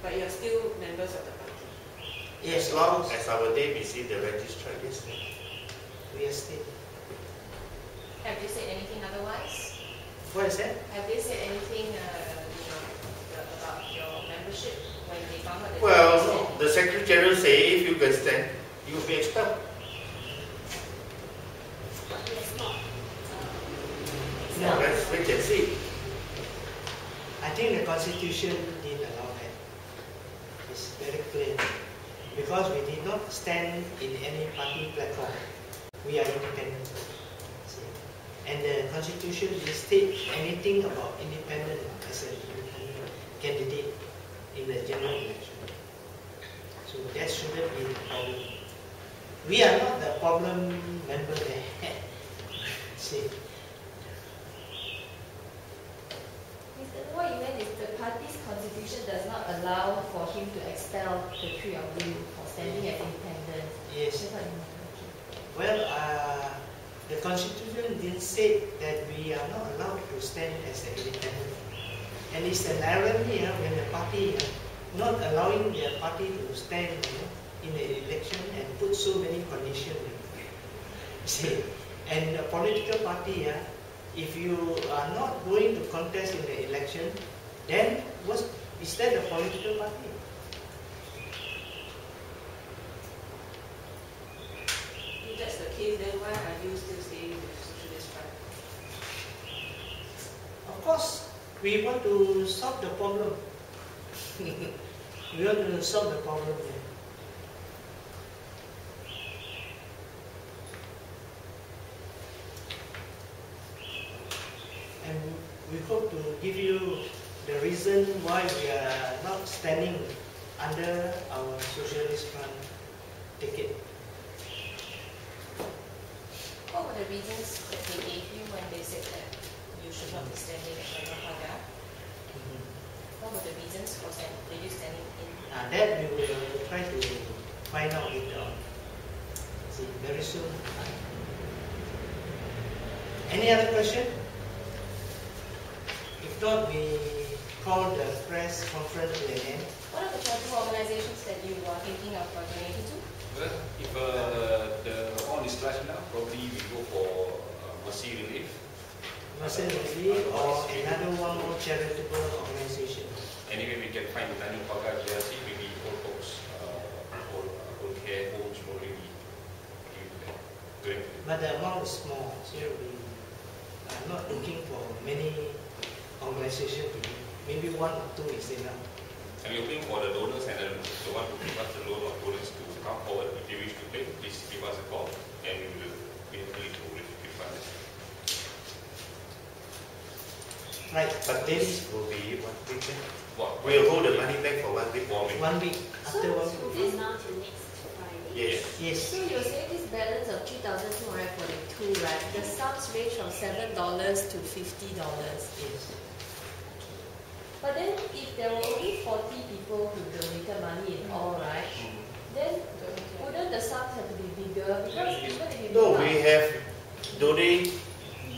But you're still members of the party? Yes, As long as our name is in the registrar, yes. we are still. Have they said anything otherwise? What is that? Have they said anything about your membership when they found out that Well, the Secretary General say if you can stand, you will be expelled. But he has not. No. Let's wait and see. I think the constitution didn't allow that. It's very clear. Because we did not stand in any party platform. We are independent. See? And the constitution didn't state anything about independent as an independent candidate in the general election. We are not the problem member there. See. What you meant is the party's constitution does not allow for him to expel the three of you for standing as independent. Yes. That's what you meant. Okay. Well, the constitution didn't say that we are not allowed to stand as an independent. And it's an irony when the party not allowing their party to stand in the election and put so many conditions. See, and a political party, if you are not going to contest in the election, then is that a political party? If that's the case, then why are you still staying with Socialist Party? Of course, we want to solve the problem. We want to solve the problem. And we hope to give you the reason why we are not standing under our Socialist Front ticket. What were the reasons that they gave you when they said that you should not be standing at Tanjong Pagar? What were the reasons for you standing in? That we will try to find out later on. See, very soon. Any other question? If not, we call the press conference to an end. What are the charitable organizations that you are thinking of donating to? Well, if the on is large enough, probably we go for mercy relief. Mercy Relief or another one more charitable organization. Anyway, we can find the Tanjong Pagar GRC, maybe old folks, old care homes, probably we give them. But the amount is small, so we are not looking for many organizations to do. Maybe one or two is enough. And we're looking for the donors and the one who give us the loan or donors to come forward. If they wish to pay, please give us a call and we will be able to refund it. Right, But this will be 1 week. What? We'll hold the money back for 1 week. 1 week. 1 week, after 1 week. From now till next Friday. Yes. Yes. So you're saying this balance of 3,242, right? The sums range from $7 to $50. Yes. But then if there were only 40 people who donated money in all, right? Then wouldn't the sums have to be bigger? Because even if you No, do we not- have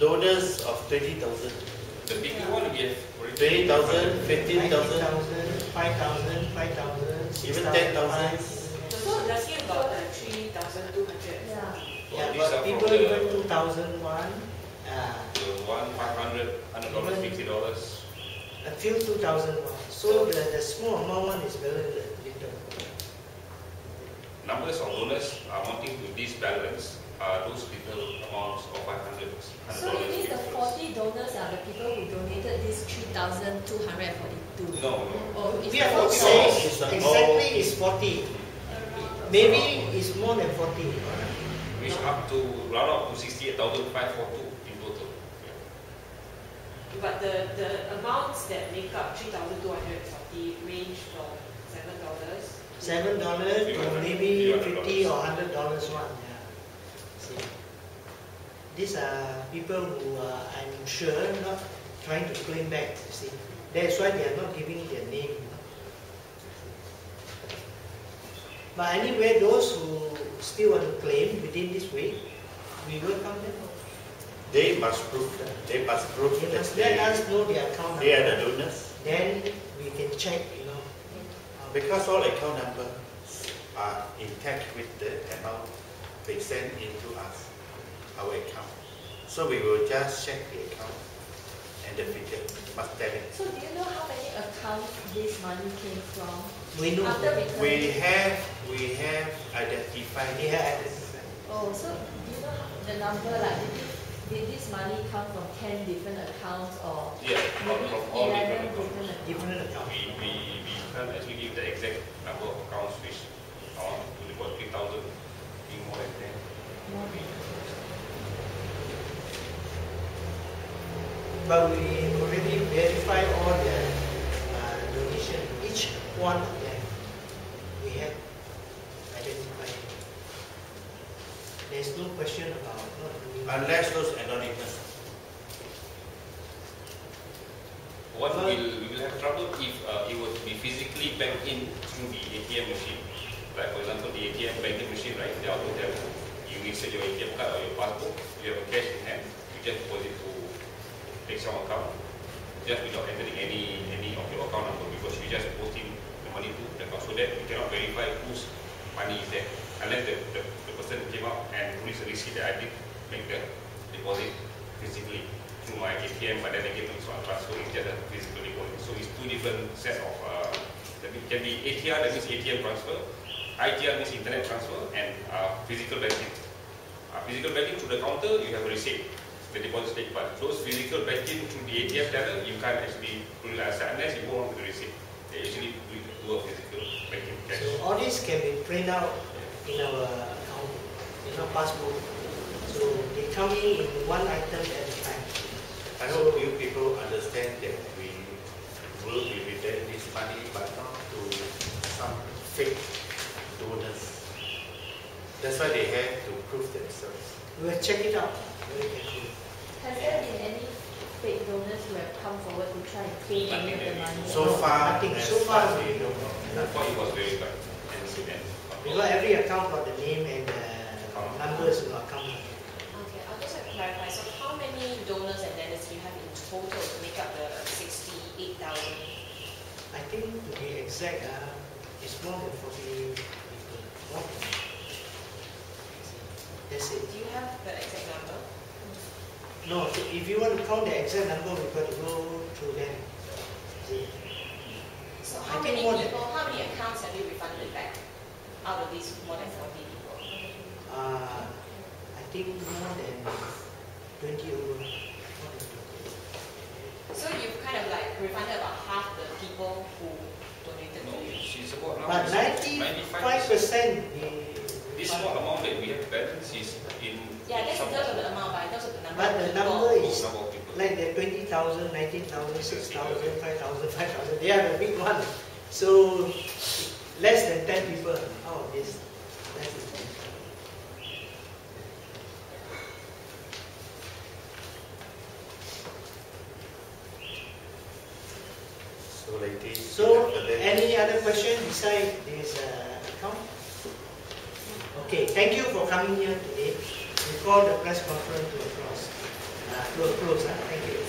donors of 20,000. The bigger one we have already 20,000, 15,000, 90,000, 5,000, 5,000, even 6,000, 10,000. So asking about the 3,200. Yeah. Yeah, These are but from people the- even 2,001, the one $500, $100, $50. a few 2,001. So the small amount one is very little. Numbers of donors amounting to this balance are those little amounts of $500. So you mean the 40 donors are the people who donated this 3,242? No. Or is We it are not 40? saying It's the exactly is 40. Maybe it's more than 40. Which up to round up to 68,542 in total. But the amounts that make up 3,240 range from $7. $7 to maybe $50 or $100 one. Yeah. See, these are people who are, I'm sure, not trying to claim back. You see, that's why they are not giving their name. But anyway, those who still want to claim within this week, we welcome them. They must prove that. They must prove They that must let us know their account they are number. the donors. Then we can check, Because all account numbers are intact with the amount they send into us, our account. So we will just check the account and the figure. Must tell it. So do you know how many accounts this money came from? We know After that. We have identified. They are identified. Oh, so do you know the number, like, did this money come from 10 different accounts or Yeah, maybe from all 11 different accounts. different accounts? Different account. We can't actually give the exact number of accounts which are to report 3,000 being more than 10. But we already verified all the donation, each one of them. We have identified. there's no question about not doing it. Unless those anonymous. What we will have trouble if it would be physically banked in through the ATM machine. Like for example, the ATM banking machine, right? They also tell you insert your ATM card or your passport. You have a cash in hand. You just deposit to take some account, just without entering any of your account number, because you just put in the money to the account, so that we cannot verify whose money is there unless the person came out and released a receipt that I did make the deposit physically through my ATM, but then again it's not transfer, it's just a physical deposit. So it's two different sets of that can be ATR, that means ATM transfer, ITR means internet transfer, and physical banking. Physical banking through the counter, you have a receipt, the deposit slip, but those physical banking through the ATM teller, you can't actually do it unless you go on with the receipt. They actually do a physical banking cash. So all this can be printed out in our account, in our passbook. So they come in one item at a time. I hope you people understand that we will be returning this money, but not to some fake donors. That's why they have to prove themselves. We will check it out very carefully. Has there been any fake donors who have come forward to try and claim any of the money? So far, nothing. as So far, far as we know, I thought it was verified and because every account got the name and the numbers in the account. Okay, I'll just clarify. So how many donors and lenders do you have in total to make up the 68,000? I think to be exact, it's more than 40 people. More than. That's it. Do you have the exact number? No, so if you want to count the exact number, we've got to go through them. See? So I how think many more than- people, how many accounts have you refunded back out of these more than 40 people? I think more than 20 over. More than 20. So you've kind of like refunded about half the people who donated to No, you. she's about But 95% This small amount that we have balance is in Yeah, that's in some terms of the amount, but in terms of the number But of the people. number is number of people. like the 20,000, 19,000, 6,000, 5,000, 5,000. They are the big one. So less than 10 people out of this. That is it. so ladies. So any other question besides this account? Okay, thank you for coming here today. We call the press conference to a close. Thank you.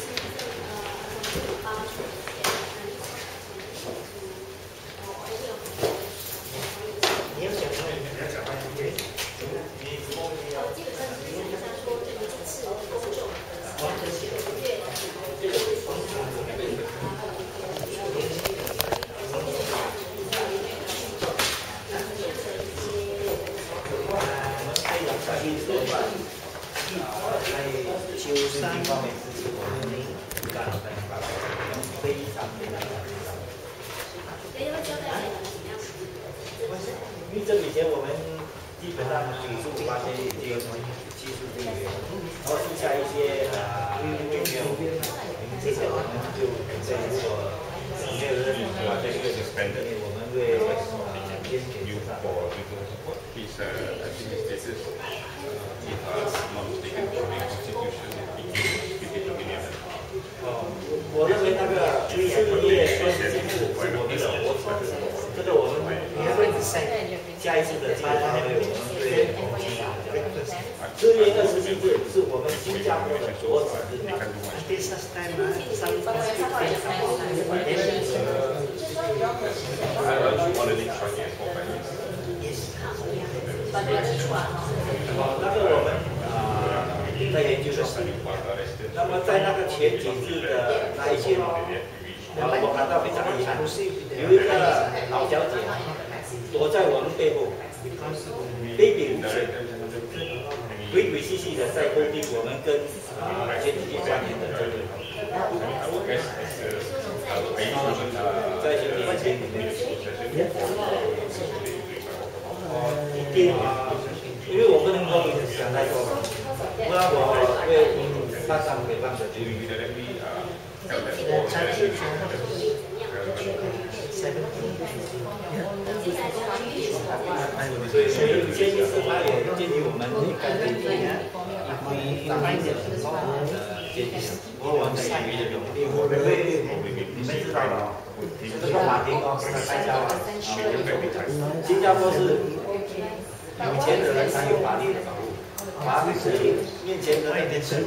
所以建议司法也建议我们应该对这样，你find the law on site，你们知道吗？这个法庭哦，大家啊，新加坡是有钱的人才有法律的保护，法律是面前的那边是。